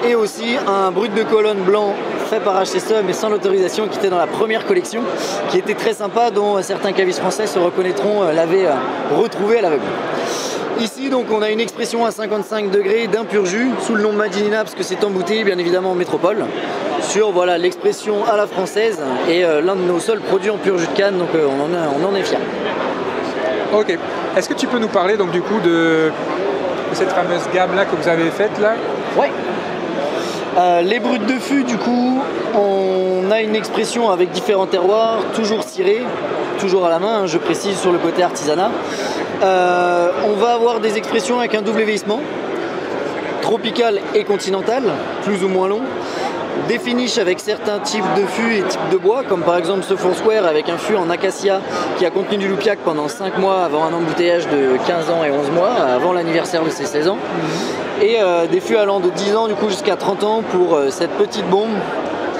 Speaker 10: et aussi un brut de colonne blanc fait par HSE, mais sans l'autorisation, qui était dans la première collection, qui était très sympa, dont certains cavistes français se reconnaîtront l'avaient retrouvé à l'aveugle. Ici, donc, on a une expression à 55 degrés d'un pur jus, sous le nom de Madinina, parce que c'est embouteillé bien évidemment en métropole, sur voilà, l'expression à la française, et l'un de nos seuls produits en pur jus de canne, donc on en est fiers.
Speaker 2: Ok. Est-ce que tu peux nous parler donc du coup de cette fameuse gamme là que vous avez faite là?
Speaker 10: Ouais. Les bruts de fût, du coup, on a une expression avec différents terroirs, toujours cirés, toujours à la main, hein, je précise sur le côté artisanat. On va avoir des expressions avec un double vieillissement, tropical et continental, plus ou moins long. Des finishes avec certains types de fûts et types de bois, comme par exemple ce Foursquare avec un fût en acacia qui a contenu du loupiac pendant 5 mois avant un embouteillage de 15 ans et 11 mois, avant l'anniversaire de ses 16 ans. Et des fûts allant de 10 ans du coup jusqu'à 30 ans pour cette petite bombe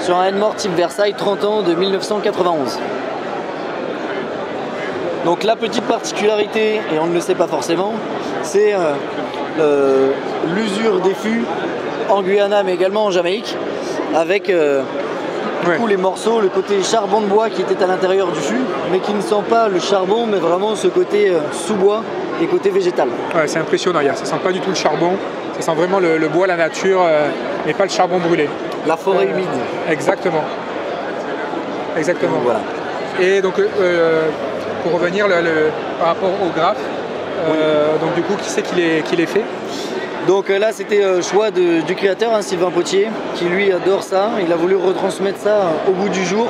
Speaker 10: sur un Edmore type Versailles 30 ans de 1991. Donc la petite particularité, et on ne le sait pas forcément, c'est l'usure des fûts en Guyana mais également en Jamaïque, avec du coup les morceaux, le côté charbon de bois qui était à l'intérieur du fût, mais qui ne sent pas le charbon, mais vraiment ce côté sous-bois et côté végétal.
Speaker 2: Ouais, c'est impressionnant, ça sent pas du tout le charbon, ça sent vraiment le bois, la nature, mais pas le charbon brûlé.
Speaker 10: La forêt humide.
Speaker 2: Exactement. Exactement.
Speaker 10: Donc, voilà.
Speaker 2: Et donc pour revenir par rapport au graphe, donc du coup qui c'est qui les fait?
Speaker 10: Donc là c'était choix du créateur, hein, Sylvain Potier, qui lui adore ça, il a voulu retransmettre ça au goût du jour.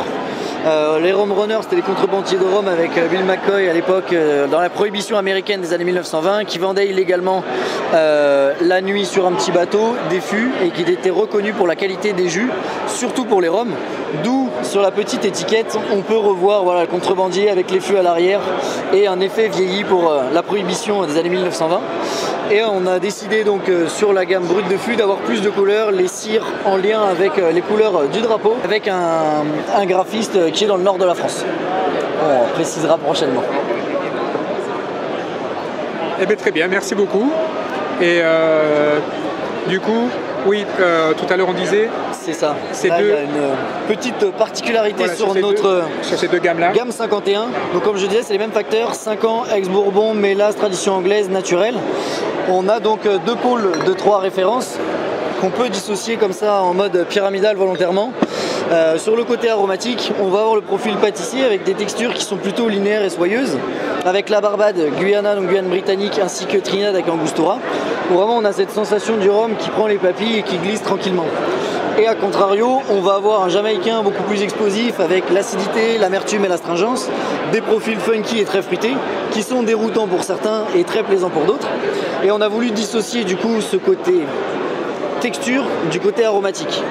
Speaker 10: Les Rum Runners, c'était les contrebandiers de rhum avec Bill McCoy à l'époque dans la prohibition américaine des années 1920, qui vendait illégalement la nuit sur un petit bateau des fûts et qui était reconnu pour la qualité des jus, surtout pour les rhums. D'où sur la petite étiquette on peut revoir voilà, le contrebandier avec les fûts à l'arrière et un effet vieilli pour la prohibition des années 1920. Et on a décidé donc sur la gamme brute de fût d'avoir plus de couleurs, les cires en lien avec les couleurs du drapeau, avec un graphiste qui est dans le nord de la France. On précisera prochainement.
Speaker 2: Eh bien très bien, merci beaucoup. Et du coup, oui, tout à l'heure on disait...
Speaker 10: C'est ça. Là, il y a une petite particularité voilà,
Speaker 2: sur ces deux gammes-là.
Speaker 10: Gamme 51. Donc comme je disais, c'est les mêmes facteurs. 5 ans, ex-bourbon, mélasse, tradition anglaise, naturelle. On a donc 2 pôles de 3 références qu'on peut dissocier comme ça en mode pyramidal volontairement. Sur le côté aromatique, on va avoir le profil pâtissier avec des textures qui sont plutôt linéaires et soyeuses, avec la Barbade, Guyana, donc Guyane britannique, ainsi que Trinidad avec Angostura, où vraiment on a cette sensation du rhum qui prend les papilles et qui glisse tranquillement. Et à contrario, on va avoir un Jamaïcain beaucoup plus explosif avec l'acidité, l'amertume et l'astringence, des profils funky et très fruités, qui sont déroutants pour certains et très plaisants pour d'autres. Et on a voulu dissocier du coup ce côté texture du côté aromatique.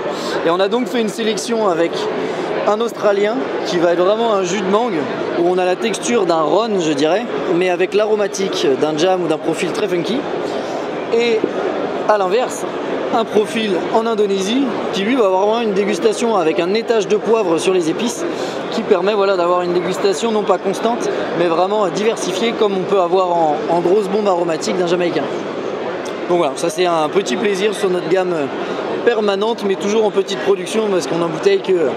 Speaker 10: Et on a donc fait une sélection avec un Australien qui va être vraiment un jus de mangue, où on a la texture d'un ron, je dirais, mais avec l'aromatique d'un jam ou d'un profil très funky. Et à l'inverse, un profil en Indonésie qui lui va avoir vraiment une dégustation avec un étage de poivre sur les épices qui permet voilà, d'avoir une dégustation non pas constante mais vraiment diversifiée comme on peut avoir en grosse bombe aromatique d'un Jamaïcain. Donc voilà, ça c'est un petit plaisir sur notre gamme permanente mais toujours en petite production parce qu'on embouteille que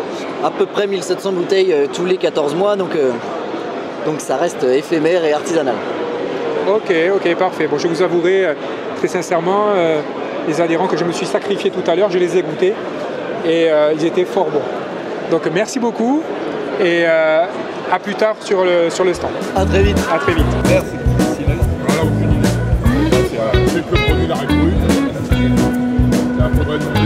Speaker 10: à peu près 1700 bouteilles tous les 14 mois donc ça reste éphémère et artisanal.
Speaker 2: Ok, parfait. Bon, je vous avouerai très sincèrement, les adhérents que je me suis sacrifié tout à l'heure, je les ai goûtés et ils étaient fort bons. Donc merci beaucoup et à plus tard sur le stand.
Speaker 10: À très vite.
Speaker 2: À très vite.
Speaker 1: Merci. Voilà, aucune idée. C'est que le produit d'arrêt brut. Il faudrait demander.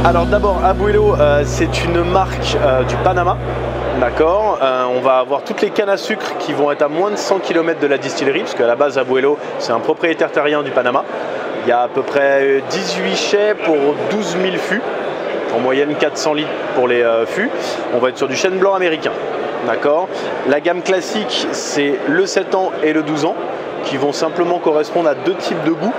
Speaker 11: Alors d'abord, Abuelo, c'est une marque du Panama. D'accord, on va avoir toutes les cannes à sucre qui vont être à moins de 100 km de la distillerie, parce qu'à la base, Abuelo, c'est un propriétaire terrien du Panama. Il y a à peu près 18 chais pour 12 000 fûts, en moyenne 400 litres pour les fûts. On va être sur du chêne blanc américain. D'accord. La gamme classique, c'est le 7 ans et le 12 ans, qui vont simplement correspondre à deux types de goûts.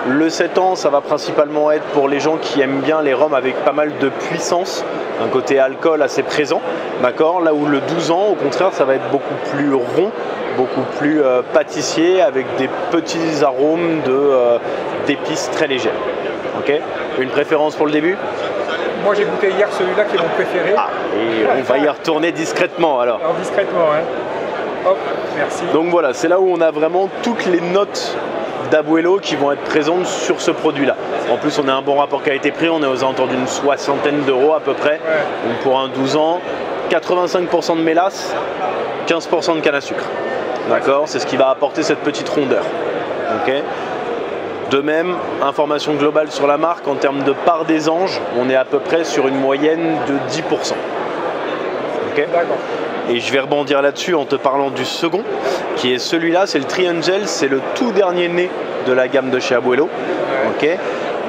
Speaker 11: Le 7 ans, ça va principalement être pour les gens qui aiment bien les rhums avec pas mal de puissance, un côté alcool assez présent, d'accord. Là où le 12 ans, au contraire, ça va être beaucoup plus rond, beaucoup plus pâtissier, avec des petits arômes d'épices très légères. Ok. Une préférence pour le début?
Speaker 2: Moi j'ai goûté hier celui-là qui est mon préféré.
Speaker 11: Ah, et on va y retourner discrètement alors.
Speaker 2: Alors discrètement, hein. Hop, merci.
Speaker 11: Donc voilà, c'est là où on a vraiment toutes les notes d'Abuelo qui vont être présentes sur ce produit-là. En plus, on a un bon rapport qualité-prix, on est aux alentours d'une soixantaine d'euros à peu près. Ouais. Donc pour un 12 ans, 85% de mélasse, 15% de canne à sucre. D'accord, c'est ce qui va apporter cette petite rondeur. Ok. De même, information globale sur la marque, en termes de part des anges, on est à peu près sur une moyenne de 10%. Ok. Et je vais rebondir là-dessus en te parlant du second, qui est celui-là, c'est le Triangel, c'est le tout dernier né de la gamme de chez Abuelo. Okay.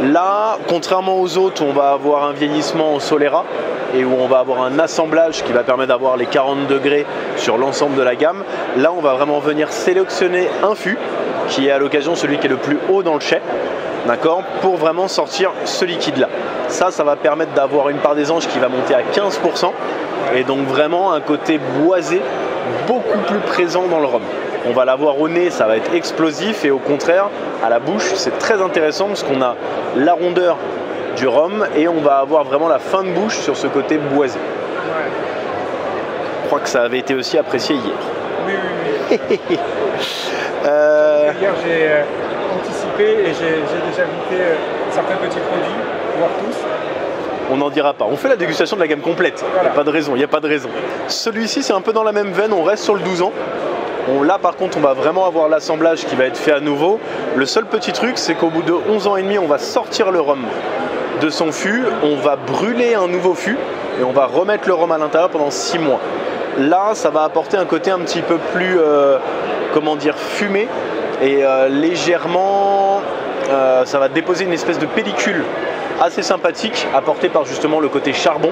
Speaker 11: Là, contrairement aux autres, on va avoir un vieillissement en Solera et où on va avoir un assemblage qui va permettre d'avoir les 40 degrés sur l'ensemble de la gamme. Là, on va vraiment venir sélectionner un fût, qui est à l'occasion celui qui est le plus haut dans le chai, d'accord, pour vraiment sortir ce liquide-là. Ça va permettre d'avoir une part des anges qui va monter à 15%. Et donc vraiment un côté boisé beaucoup plus présent dans le rhum. On va l'avoir au nez, ça va être explosif, et au contraire, à la bouche, c'est très intéressant parce qu'on a la rondeur du rhum et on va avoir vraiment la fin de bouche sur ce côté boisé. Ouais. Je crois que ça avait été aussi apprécié hier.
Speaker 2: Oui. Hier, j'ai anticipé et j'ai déjà goûté certains petits produits, voire tous.
Speaker 11: On n'en dira pas. On fait la dégustation de la gamme complète. Il n'y a pas de raison, il n'y a pas de raison. Celui-ci, c'est un peu dans la même veine, on reste sur le 12 ans. Là, par contre, on va vraiment avoir l'assemblage qui va être fait à nouveau. Le seul petit truc, c'est qu'au bout de 11 ans et demi, on va sortir le rhum de son fût, on va brûler un nouveau fût et on va remettre le rhum à l'intérieur pendant 6 mois. Là, ça va apporter un côté un petit peu plus, comment dire, fumé et légèrement, ça va déposer une espèce de pellicule assez sympathique, apporté par justement le côté charbon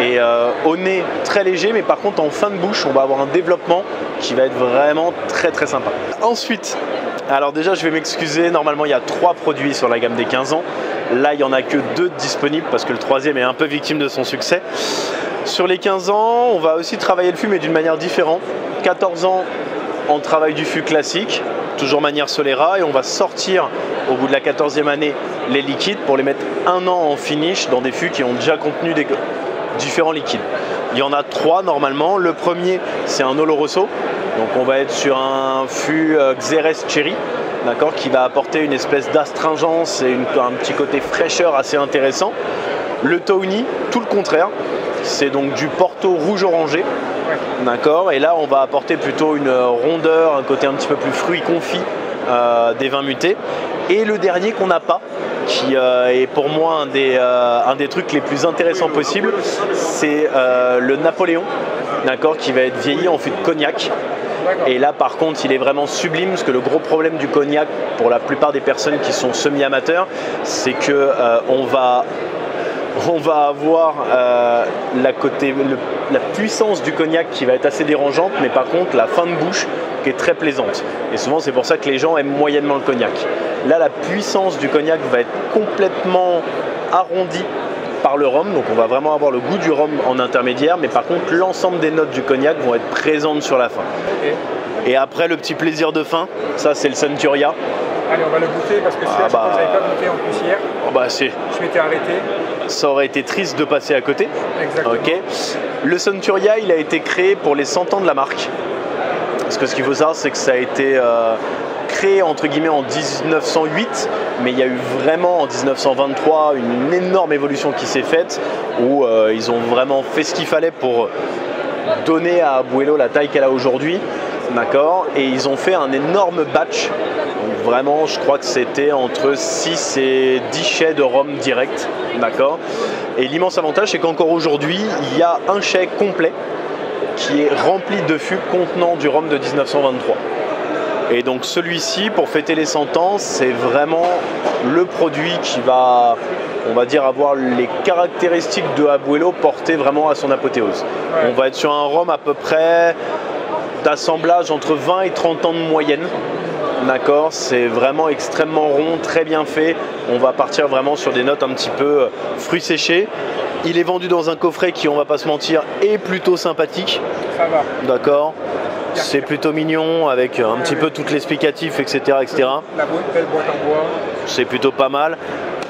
Speaker 11: Et au nez très léger, mais par contre en fin de bouche on va avoir un développement qui va être vraiment très très sympa. Ensuite, alors déjà je vais m'excuser, normalement il y a 3 produits sur la gamme des 15 ans. Là il n'y en a que 2 disponibles parce que le 3e est un peu victime de son succès. Sur les 15 ans, on va aussi travailler le fût mais d'une manière différente. 14 ans, on travaille du fût classique, toujours manière Solera, et on va sortir au bout de la 14e année les liquides pour les mettre 1 an en finish dans des fûts qui ont déjà contenu des différents liquides. Il y en a 3 normalement. Le premier, c'est un Oloroso. Donc on va être sur un fût Xérès Cherry, d'accord, qui va apporter une espèce d'astringence et un petit côté fraîcheur assez intéressant. Le Tawny, tout le contraire. C'est donc du Porto rouge orangé. D'accord, et là on va apporter plutôt une rondeur, un côté un petit peu plus fruit confit des vins mutés. Et le dernier qu'on n'a pas, qui est pour moi un des trucs les plus intéressants possibles, c'est le Napoléon, d'accord, qui va être vieilli en fût de cognac. Et là par contre il est vraiment sublime, parce que le gros problème du cognac pour la plupart des personnes qui sont semi-amateurs, c'est que on va avoir la puissance du cognac qui va être assez dérangeante, mais par contre la fin de bouche qui est très plaisante. Et souvent c'est pour ça que les gens aiment moyennement le cognac. Là la puissance du cognac va être complètement arrondie par le rhum, donc on va vraiment avoir le goût du rhum en intermédiaire, mais par contre l'ensemble des notes du cognac vont être présentes sur la fin. Et après le petit plaisir de fin, ça c'est le Centuria.
Speaker 2: Allez, on va le goûter parce que celui-là, je n'avais pas goûté en plus hier. Je m'étais arrêté.
Speaker 11: Ça aurait été triste de passer à côté.
Speaker 2: Exactement.
Speaker 11: Okay. Le Centuria, il a été créé pour les 100 ans de la marque. Parce que ce qu'il faut savoir, c'est que ça a été créé entre guillemets en 1908, mais il y a eu vraiment en 1923 une énorme évolution qui s'est faite, où ils ont vraiment fait ce qu'il fallait pour donner à Abuelo la taille qu'elle a aujourd'hui. D'accord, et ils ont fait un énorme batch. Donc vraiment, je crois que c'était entre 6 et 10 chais de rhum direct. D'accord. Et l'immense avantage, c'est qu'encore aujourd'hui, il y a un chai complet qui est rempli de fûts contenant du rhum de 1923. Et donc celui-ci, pour fêter les 100 ans, c'est vraiment le produit qui va, on va dire, avoir les caractéristiques de Abuelo portées vraiment à son apothéose. Ouais. On va être sur un rhum à peu près d'assemblage entre 20 et 30 ans de moyenne. D'accord, c'est vraiment extrêmement rond, très bien fait. On va partir vraiment sur des notes un petit peu fruits séchés. Il est vendu dans un coffret qui, on va pas se mentir, est plutôt sympathique.
Speaker 2: Ça va.
Speaker 11: D'accord. C'est plutôt mignon avec un petit peu tout l'explicatif, etc., etc.
Speaker 2: La belle boîte en bois.
Speaker 11: C'est plutôt pas mal.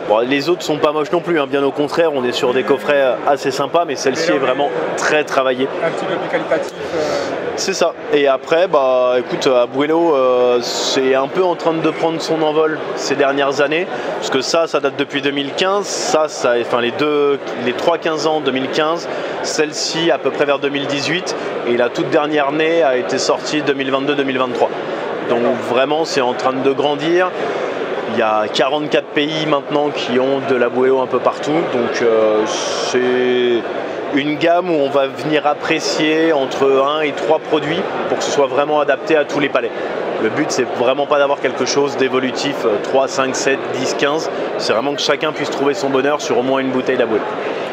Speaker 11: Bon, les autres sont pas moches non plus, hein. Bien au contraire, on est sur des coffrets assez sympas, mais celle-ci est vraiment très travaillée.
Speaker 2: Un petit peu plus qualitatif.
Speaker 11: C'est ça. Et après, bah écoute, Abuelo, c'est un peu en train de prendre son envol ces dernières années, parce que ça date depuis 2015, enfin les 3-15 ans 2015, celle-ci à peu près vers 2018, et la toute dernière année a été sortie 2022-2023. Donc vraiment, c'est en train de grandir. Il y a 44 pays maintenant qui ont de l'Abuelo un peu partout, donc c'est une gamme où on va venir apprécier entre 1 et 3 produits pour que ce soit vraiment adapté à tous les palais. Le but, c'est vraiment pas d'avoir quelque chose d'évolutif 3, 5, 7, 10, 15, c'est vraiment que chacun puisse trouver son bonheur sur au moins une bouteille d'Abuelo.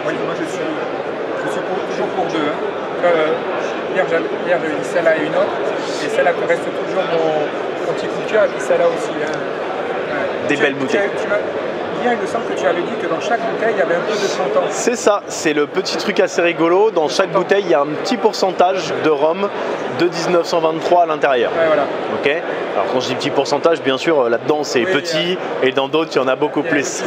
Speaker 2: Oui, moi je suis toujours pour 2. Hein. Hier j'avais dit celle-là et une autre, et celle-là reste toujours mon petit coup de cœur, et puis celle-là aussi. Hein.
Speaker 11: Des belles bouteilles.
Speaker 2: Il me semble que tu avais dit que dans chaque bouteille, il y avait un peu de 30 ans.
Speaker 11: C'est ça, c'est le petit truc assez rigolo. Dans chaque bouteille, il y a un petit pourcentage de rhum de 1923 à l'intérieur.
Speaker 2: Ouais, voilà.
Speaker 11: Ok. Alors quand je dis petit pourcentage, bien sûr, là-dedans c'est petit, et dans d'autres, il y en a beaucoup plus.
Speaker 2: Ce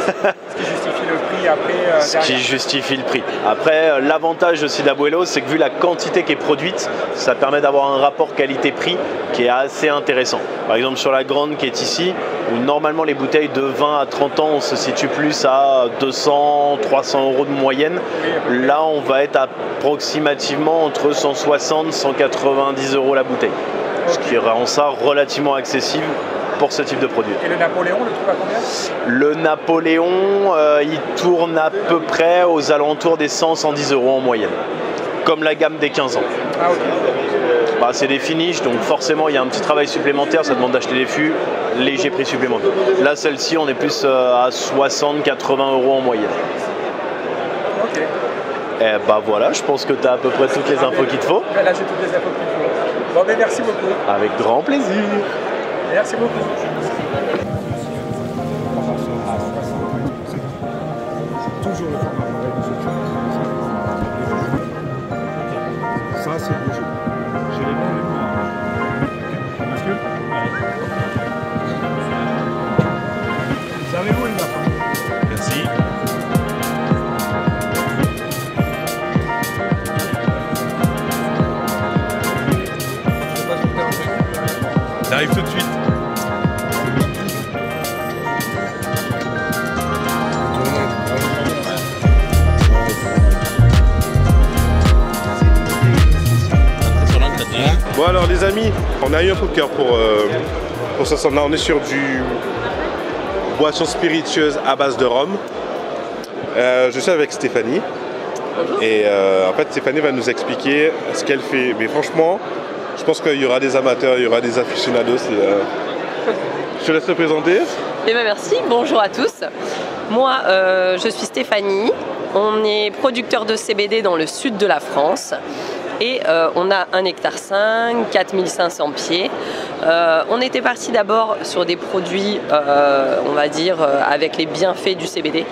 Speaker 2: qui justifie le prix après.
Speaker 11: Ce qui justifie le prix. Après, l'avantage aussi d'Abuelo, c'est que vu la quantité qui est produite, ça permet d'avoir un rapport qualité-prix qui est assez intéressant. Par exemple, sur la grande qui est ici, où normalement les bouteilles de 20 à 30 ans, on se situe plus à 200, 300 € de moyenne. Là, on va être approximativement entre 160 et 190 € la bouteille. Ce qui rend ça relativement accessible pour ce type de produit.
Speaker 2: Et le Napoléon, le truc à combien?
Speaker 11: Le Napoléon, il tourne à peu près aux alentours des 100-110 € en moyenne. Comme la gamme des 15 ans.
Speaker 2: Ah, ok.
Speaker 11: Bah, c'est des finishes, donc forcément il y a un petit travail supplémentaire, ça demande d'acheter des fûts, léger prix supplémentaire. Là, celle-ci, on est plus à 60-80 € en moyenne.
Speaker 2: Ok.
Speaker 11: Eh bah voilà, je pense que tu as à peu près toutes les infos qu'il te faut.
Speaker 2: Là, j'ai toutes les infos qu'il faut. Bon, mais merci beaucoup.
Speaker 11: Avec grand plaisir.
Speaker 2: Merci beaucoup.
Speaker 1: Toujours le format pareil de ce ça, c'est le jeu. J'ai les bons, les bons. On bascule. Servez-vous une barre.
Speaker 5: Merci. J'arrive tout de suite. Bon alors les amis, on a eu un coup de cœur pour ce stand-là. On est sur du boisson spiritueuse à base de rhum. Je suis avec Stéphanie. Et en fait Stéphanie va nous expliquer ce qu'elle fait. Mais franchement, je pense qu'il y aura des amateurs, il y aura des aficionados. Je te laisse te présenter.
Speaker 12: Eh bien merci, bonjour à tous. Moi je suis Stéphanie. On est producteur de CBD dans le sud de la France. Et on a 1,5 hectare, 4500 pieds. On était parti d'abord sur des produits, on va dire, avec les bienfaits du CBD.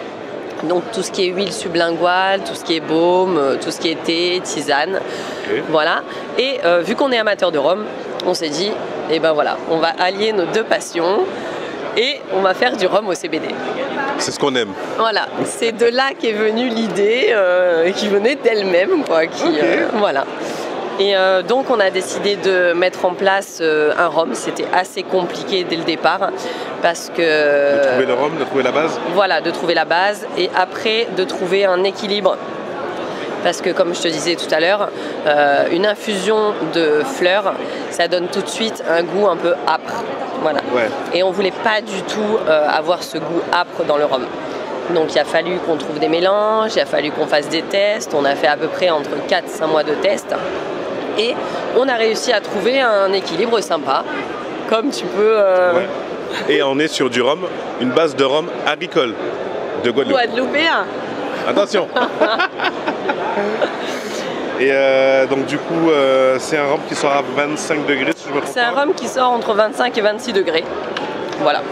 Speaker 12: Donc tout ce qui est huile sublinguale, tout ce qui est baume, tout ce qui est thé, tisane. Okay. Voilà. Et vu qu'on est amateur de rhum, on s'est dit, eh ben voilà, on va allier nos deux passions et on va faire du rhum au CBD.
Speaker 5: C'est ce qu'on aime.
Speaker 12: Voilà, c'est de là qu'est venue l'idée, qui venait d'elle-même, quoi. Voilà. Et donc on a décidé de mettre en place un rhum. C'était assez compliqué dès le départ parce que...
Speaker 5: De trouver le rhum, de trouver la base.
Speaker 12: Voilà, de trouver la base et après de trouver un équilibre. Parce que comme je te disais tout à l'heure, une infusion de fleurs, ça donne tout de suite un goût un peu âpre. Voilà. Ouais. Et on ne voulait pas du tout avoir ce goût âpre dans le rhum. Donc il a fallu qu'on trouve des mélanges, il a fallu qu'on fasse des tests. On a fait à peu près entre 4 et 5 mois de tests. Et on a réussi à trouver un équilibre sympa, comme tu peux...
Speaker 5: Ouais. Et on est sur du rhum, une base de rhum agricole de Guadeloupe.
Speaker 12: Guadeloupéen.
Speaker 5: Attention. Et donc du coup, c'est un rhum qui sort à 25 degrés, si je me trompe pas.
Speaker 12: C'est un rhum qui sort entre 25 et 26 degrés. Voilà.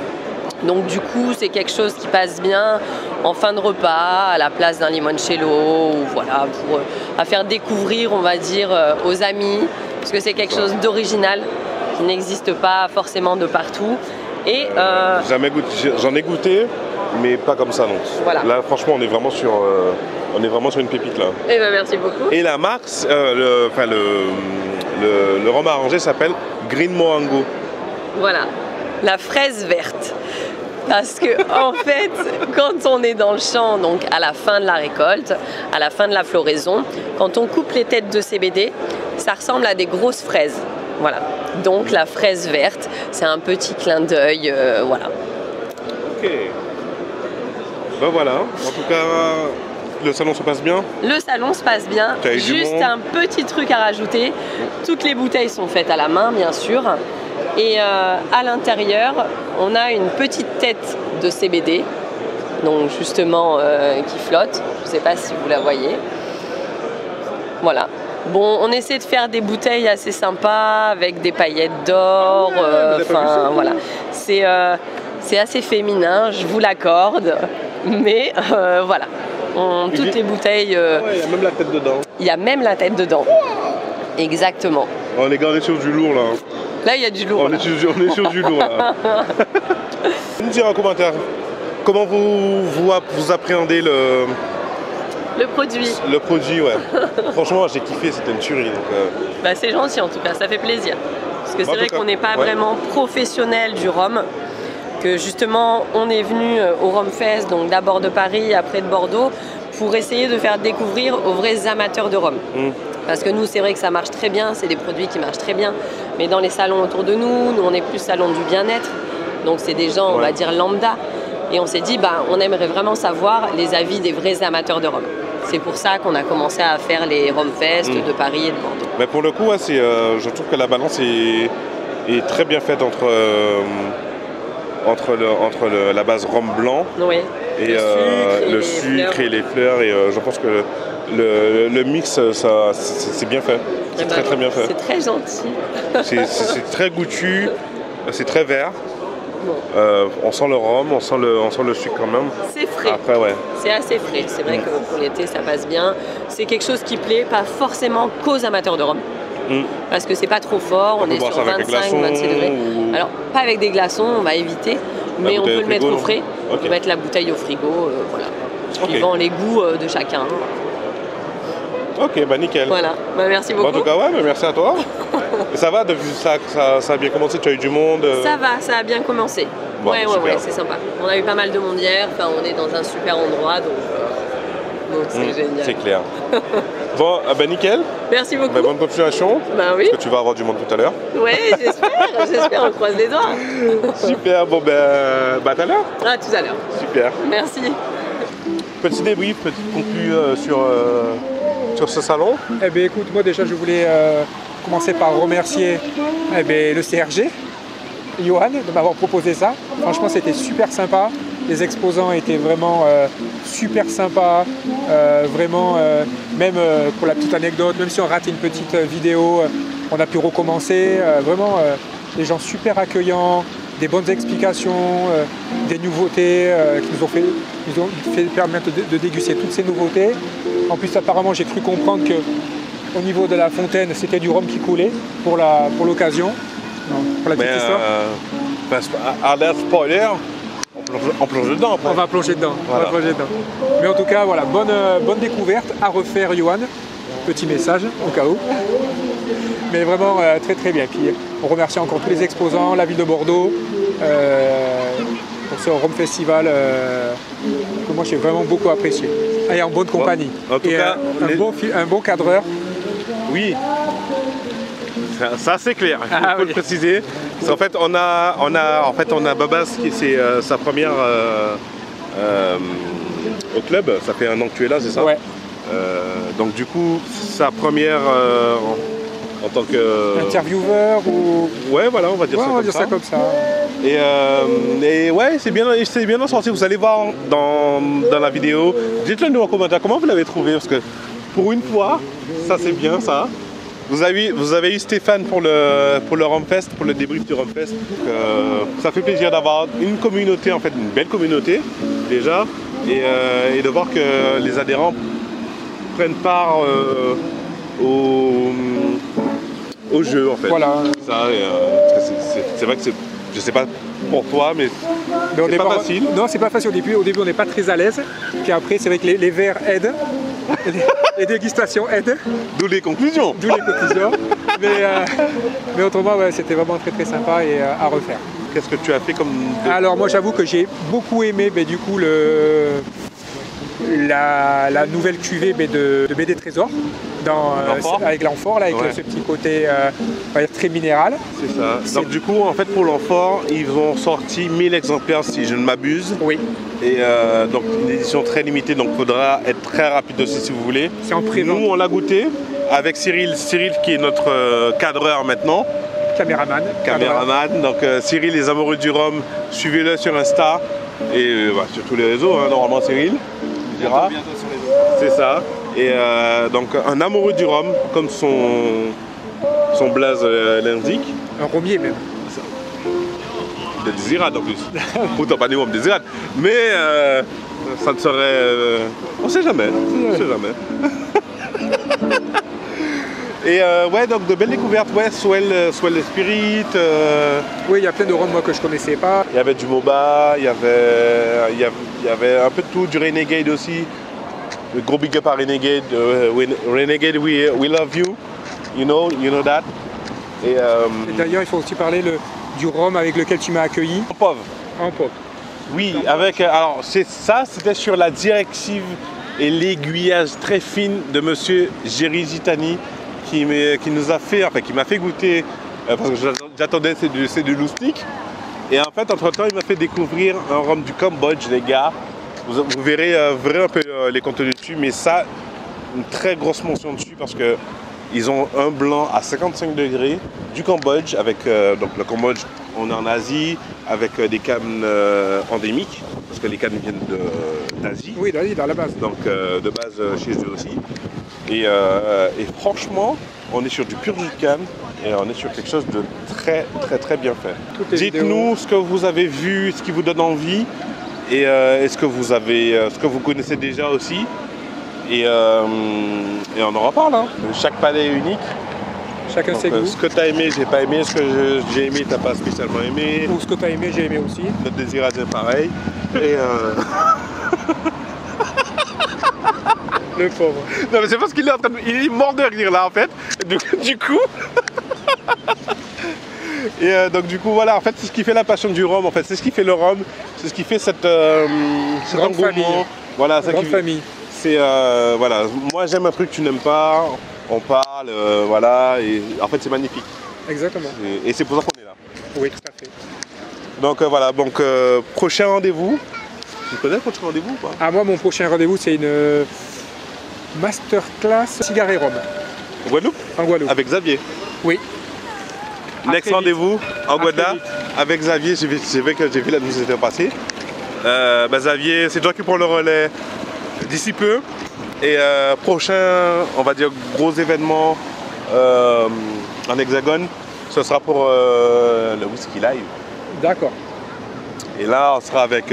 Speaker 12: Donc du coup, c'est quelque chose qui passe bien en fin de repas, à la place d'un limoncello, ou voilà, pour à faire découvrir, on va dire, aux amis, parce que c'est quelque chose d'original, qui n'existe pas forcément de partout. Et
Speaker 5: jamais goûté, j'en ai goûté, mais pas comme ça, non.
Speaker 12: Voilà.
Speaker 5: Là, franchement, on est vraiment sur une pépite là.
Speaker 12: Eh ben, merci beaucoup.
Speaker 5: Et la marque, le rhum arrangé s'appelle Green Morango.
Speaker 12: Voilà, la fraise verte. Parce que en fait, quand on est dans le champ, donc à la fin de la récolte, à la fin de la floraison, quand on coupe les têtes de CBD, ça ressemble à des grosses fraises. Voilà. Donc la fraise verte, c'est un petit clin d'œil, voilà.
Speaker 5: Ok. Ben voilà. En tout cas, le salon se passe bien.
Speaker 12: Le salon se passe bien. Juste un petit truc à rajouter. Toutes les bouteilles sont faites à la main, bien sûr. Et à l'intérieur, on a une petite tête de CBD, donc justement qui flotte. Je ne sais pas si vous la voyez. Voilà. Bon, on essaie de faire des bouteilles assez sympas avec des paillettes d'or. Enfin, voilà. C'est assez féminin, je vous l'accorde. Mais voilà. Toutes les bouteilles.
Speaker 5: Il y a même la tête dedans.
Speaker 12: Il y a même la tête dedans. Exactement.
Speaker 5: Oh, les gars, on est sur du lourd là.
Speaker 12: Là, il y a du lourd.
Speaker 5: On est sur du lourd là. Vous me direz en commentaire comment vous appréhendez le
Speaker 12: produit.
Speaker 5: Le produit, ouais. Franchement, j'ai kiffé, c'était une tuerie.
Speaker 12: Bah, c'est gentil en tout cas, ça fait plaisir. Parce que c'est vrai qu'on n'est pas vraiment professionnel du rhum. Que justement, on est venu au Rhum Fest, donc d'abord de Paris, après de Bordeaux, pour essayer de faire découvrir aux vrais amateurs de rhum. Parce que nous, c'est vrai que ça marche très bien, c'est des produits qui marchent très bien. Mais dans les salons autour de nous, on est plus salon du bien-être. Donc c'est des gens, on va dire, lambda. Et on s'est dit, bah, on aimerait vraiment savoir les avis des vrais amateurs de rhum. C'est pour ça qu'on a commencé à faire les Rhum Fest de Paris et de Bordeaux.
Speaker 5: Mais pour le coup, ouais, je trouve que la balance est très bien faite entre la base rhum blanc et le sucre et les fleurs. Et je pense que le mix, c'est bien fait. C'est très bien fait.
Speaker 12: C'est très gentil.
Speaker 5: C'est très goûtu, c'est très vert. On sent le rhum, on sent le sucre quand même.
Speaker 12: C'est frais.
Speaker 5: Après, ouais.
Speaker 12: C'est assez frais. C'est vrai que pour l'été, ça passe bien. C'est quelque chose qui plaît pas forcément qu'aux amateurs de rhum. Parce que c'est pas trop fort. On est sur 25-26 degrés. Alors, pas avec des glaçons, on va éviter. Mais on peut le mettre au frais. On peut mettre la bouteille au frigo. Voilà. Suivant les goûts de chacun.
Speaker 5: Ok, bah nickel.
Speaker 12: Voilà, bah, merci beaucoup.
Speaker 5: En tout cas, ouais, bah, merci à toi. Et ça va, ça a bien commencé, tu as eu du monde
Speaker 12: Ça a bien commencé.
Speaker 5: Bon,
Speaker 12: ouais, c'est sympa. On a eu pas mal de monde hier, enfin, on est dans un super endroit, donc c'est génial.
Speaker 5: C'est clair. Bon, bah nickel.
Speaker 12: Merci beaucoup.
Speaker 5: Bah, bonne continuation.
Speaker 12: Bah oui.
Speaker 5: Parce que tu vas avoir du monde tout à l'heure.
Speaker 12: Ouais, j'espère, on croise les doigts.
Speaker 5: Super, bon bah à tout à l'heure.
Speaker 12: À tout à l'heure.
Speaker 5: Super.
Speaker 12: Merci.
Speaker 5: Petit débrief, petit conclu sur ce salon.
Speaker 2: Eh bien écoute, moi déjà je voulais commencer par remercier le CRG, Johan, de m'avoir proposé ça. Franchement c'était super sympa, les exposants étaient vraiment super sympas, vraiment, même pour la petite anecdote, même si on rate une petite vidéo, on a pu recommencer, vraiment des gens super accueillants, des bonnes explications, des nouveautés qui nous ont fait permettre de déguster toutes ces nouveautés. En plus, apparemment, j'ai cru comprendre qu'au niveau de la fontaine, c'était du rhum qui coulait pour l'occasion, pour la petite histoire.
Speaker 5: À l'air spoiler, on plonge dedans. Après.
Speaker 2: On va plonger dedans.
Speaker 5: Voilà.
Speaker 2: Mais en tout cas, voilà, bonne découverte à refaire, Johan. Petit message au cas où. Mais vraiment très très bien. Puis on remercie encore tous les exposants, la ville de Bordeaux, pour ce Rhum Festival que moi j'ai vraiment beaucoup apprécié. Et en bonne compagnie.
Speaker 5: En tout cas,
Speaker 2: un bon cadreur.
Speaker 5: Oui, ça c'est clair, il faut le préciser. Parce qu'en fait, on a Babas qui c'est sa première au club. Ça fait un an que tu es là, c'est ça?
Speaker 2: Ouais.
Speaker 5: Donc du coup, sa première en tant que
Speaker 2: intervieweur ou
Speaker 5: ouais, voilà, on va dire ça comme ça. Et ouais, c'est bien sorti. Vous allez voir dans la vidéo. Dites-le nous en commentaire comment vous l'avez trouvé, parce que pour une fois, ça c'est bien ça. Vous avez eu Stéphane pour le Rumfest, pour le débrief du Rumfest. Ça fait plaisir d'avoir une communauté, en fait, une belle communauté déjà, et de voir que les adhérents prennent part au jeu en fait.
Speaker 2: Voilà.
Speaker 5: C'est vrai que je sais pas pour toi, mais c'est pas facile.
Speaker 2: Non, c'est pas facile au début. Au début, on n'est pas très à l'aise. Puis après, c'est vrai que les verres aident. Les dégustations aident.
Speaker 5: D'où les conclusions.
Speaker 2: Mais autrement, ouais, c'était vraiment très très sympa et à refaire.
Speaker 5: Qu'est-ce que tu as fait comme...
Speaker 2: Alors moi, j'avoue que j'ai beaucoup aimé du coup la nouvelle cuvée de BD Trésor avec l'amphore, avec ce petit côté on va dire, très minéral.
Speaker 5: C'est ça. Donc du coup, en fait, pour l'amphore, ils ont sorti 1000 exemplaires si je ne m'abuse.
Speaker 2: Oui.
Speaker 5: Et donc une édition très limitée, donc il faudra être très rapide aussi si vous voulez.
Speaker 2: C'est en pré-vente.
Speaker 5: Nous, on l'a goûté avec Cyril qui est notre cadreur maintenant.
Speaker 2: Caméraman.
Speaker 5: Donc Cyril, les amoureux du rhum, suivez-le sur Insta et sur tous les réseaux, hein, normalement Cyril.
Speaker 11: Bientôt sur les réseaux.
Speaker 5: C'est ça. Et donc un amoureux du rhum, comme son blaze l'indique.
Speaker 2: Un rhummier même.
Speaker 5: De désirade en plus. Pourtant pas des rhum désirade. Mais ça ne serait... on sait jamais. On sait jamais. Et ouais, donc de belles découvertes, ouais, Swell Spirit.
Speaker 2: Oui, il y a plein de rhums moi que je connaissais pas.
Speaker 5: Il y avait du Moba, il y avait un peu de tout, du Renegade aussi. Le gros big up à Renegade. Renegade, we love you. You know that. Et
Speaker 2: d'ailleurs, il faut aussi parler du rhum avec lequel tu m'as accueilli.
Speaker 5: En pauvre.
Speaker 2: En pauvre.
Speaker 5: Oui, avec. Alors, c'était sur la directive et l'aiguillage très fine de monsieur Jerry Zitani qui m'a fait goûter, parce que j'attendais, c'est du loustic. Et en fait, entre-temps, il m'a fait découvrir un rhum du Cambodge, les gars. Vous verrez un peu les contenus dessus, mais ça, une très grosse mention dessus parce que ils ont un blanc à 55 degrés du Cambodge, avec donc le Cambodge, on est en Asie, avec des cannes endémiques, parce que les cannes viennent d'Asie.
Speaker 2: Oui, d'Asie, dans la base.
Speaker 5: Donc de base chez eux aussi. Et franchement, on est sur du pur jus de canne et on est sur quelque chose de très bien fait. Dites-nous ce que vous avez vu, ce qui vous donne envie et ce que vous connaissez déjà aussi. Et on en reparle. Hein. Chaque palais est unique.
Speaker 2: Chacun ses goûts.
Speaker 5: Ce que tu as aimé, j'ai pas aimé. Ce que j'ai aimé, t'as pas spécialement aimé.
Speaker 2: Ou ce que tu as aimé, j'ai aimé aussi.
Speaker 5: Notre désir est pareil. Et
Speaker 2: Le pauvre.
Speaker 5: Non mais c'est parce qu'il est en train de... Il est mort de rire là en fait. Du coup... Et donc du coup voilà, en fait c'est ce qui fait la passion du rhum, en fait c'est ce qui fait le rhum, c'est ce qui fait cet
Speaker 2: grande famille.
Speaker 5: Voilà,
Speaker 2: grande famille.
Speaker 5: C'est voilà, moi j'aime un truc que tu n'aimes pas, on parle, voilà, et en fait c'est magnifique.
Speaker 2: Exactement.
Speaker 5: Et c'est pour ça qu'on est là.
Speaker 2: Oui, tout à fait.
Speaker 5: Donc voilà, donc prochain rendez-vous. Tu connais le prochain rendez-vous ou pas?
Speaker 2: Ah moi mon prochain rendez-vous c'est une masterclass cigare et rhum.
Speaker 5: En Guadeloupe?
Speaker 2: En Guadeloupe.
Speaker 5: Avec Xavier?
Speaker 2: Oui.
Speaker 5: Next rendez-vous en Guadeloupe avec Xavier, j'ai vu la newsletter passer. Xavier, c'est toi qui prends le relais d'ici peu. Et prochain, on va dire, gros événement en Hexagone, ce sera pour le Whisky Live.
Speaker 2: D'accord.
Speaker 5: Et là, on sera avec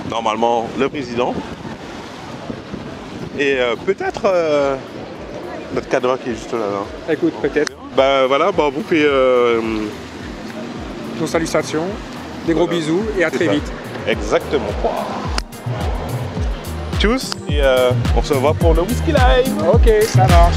Speaker 5: normalement le président. Et peut-être notre cadre qui est juste là.
Speaker 2: Écoute, peut-être.
Speaker 5: Ben voilà, bon, vous faites...
Speaker 2: Nos salutations, des gros bisous et à très vite.
Speaker 5: Exactement. Tchuss. Et on se revoit pour le Whisky Live.
Speaker 2: Ok, ça marche.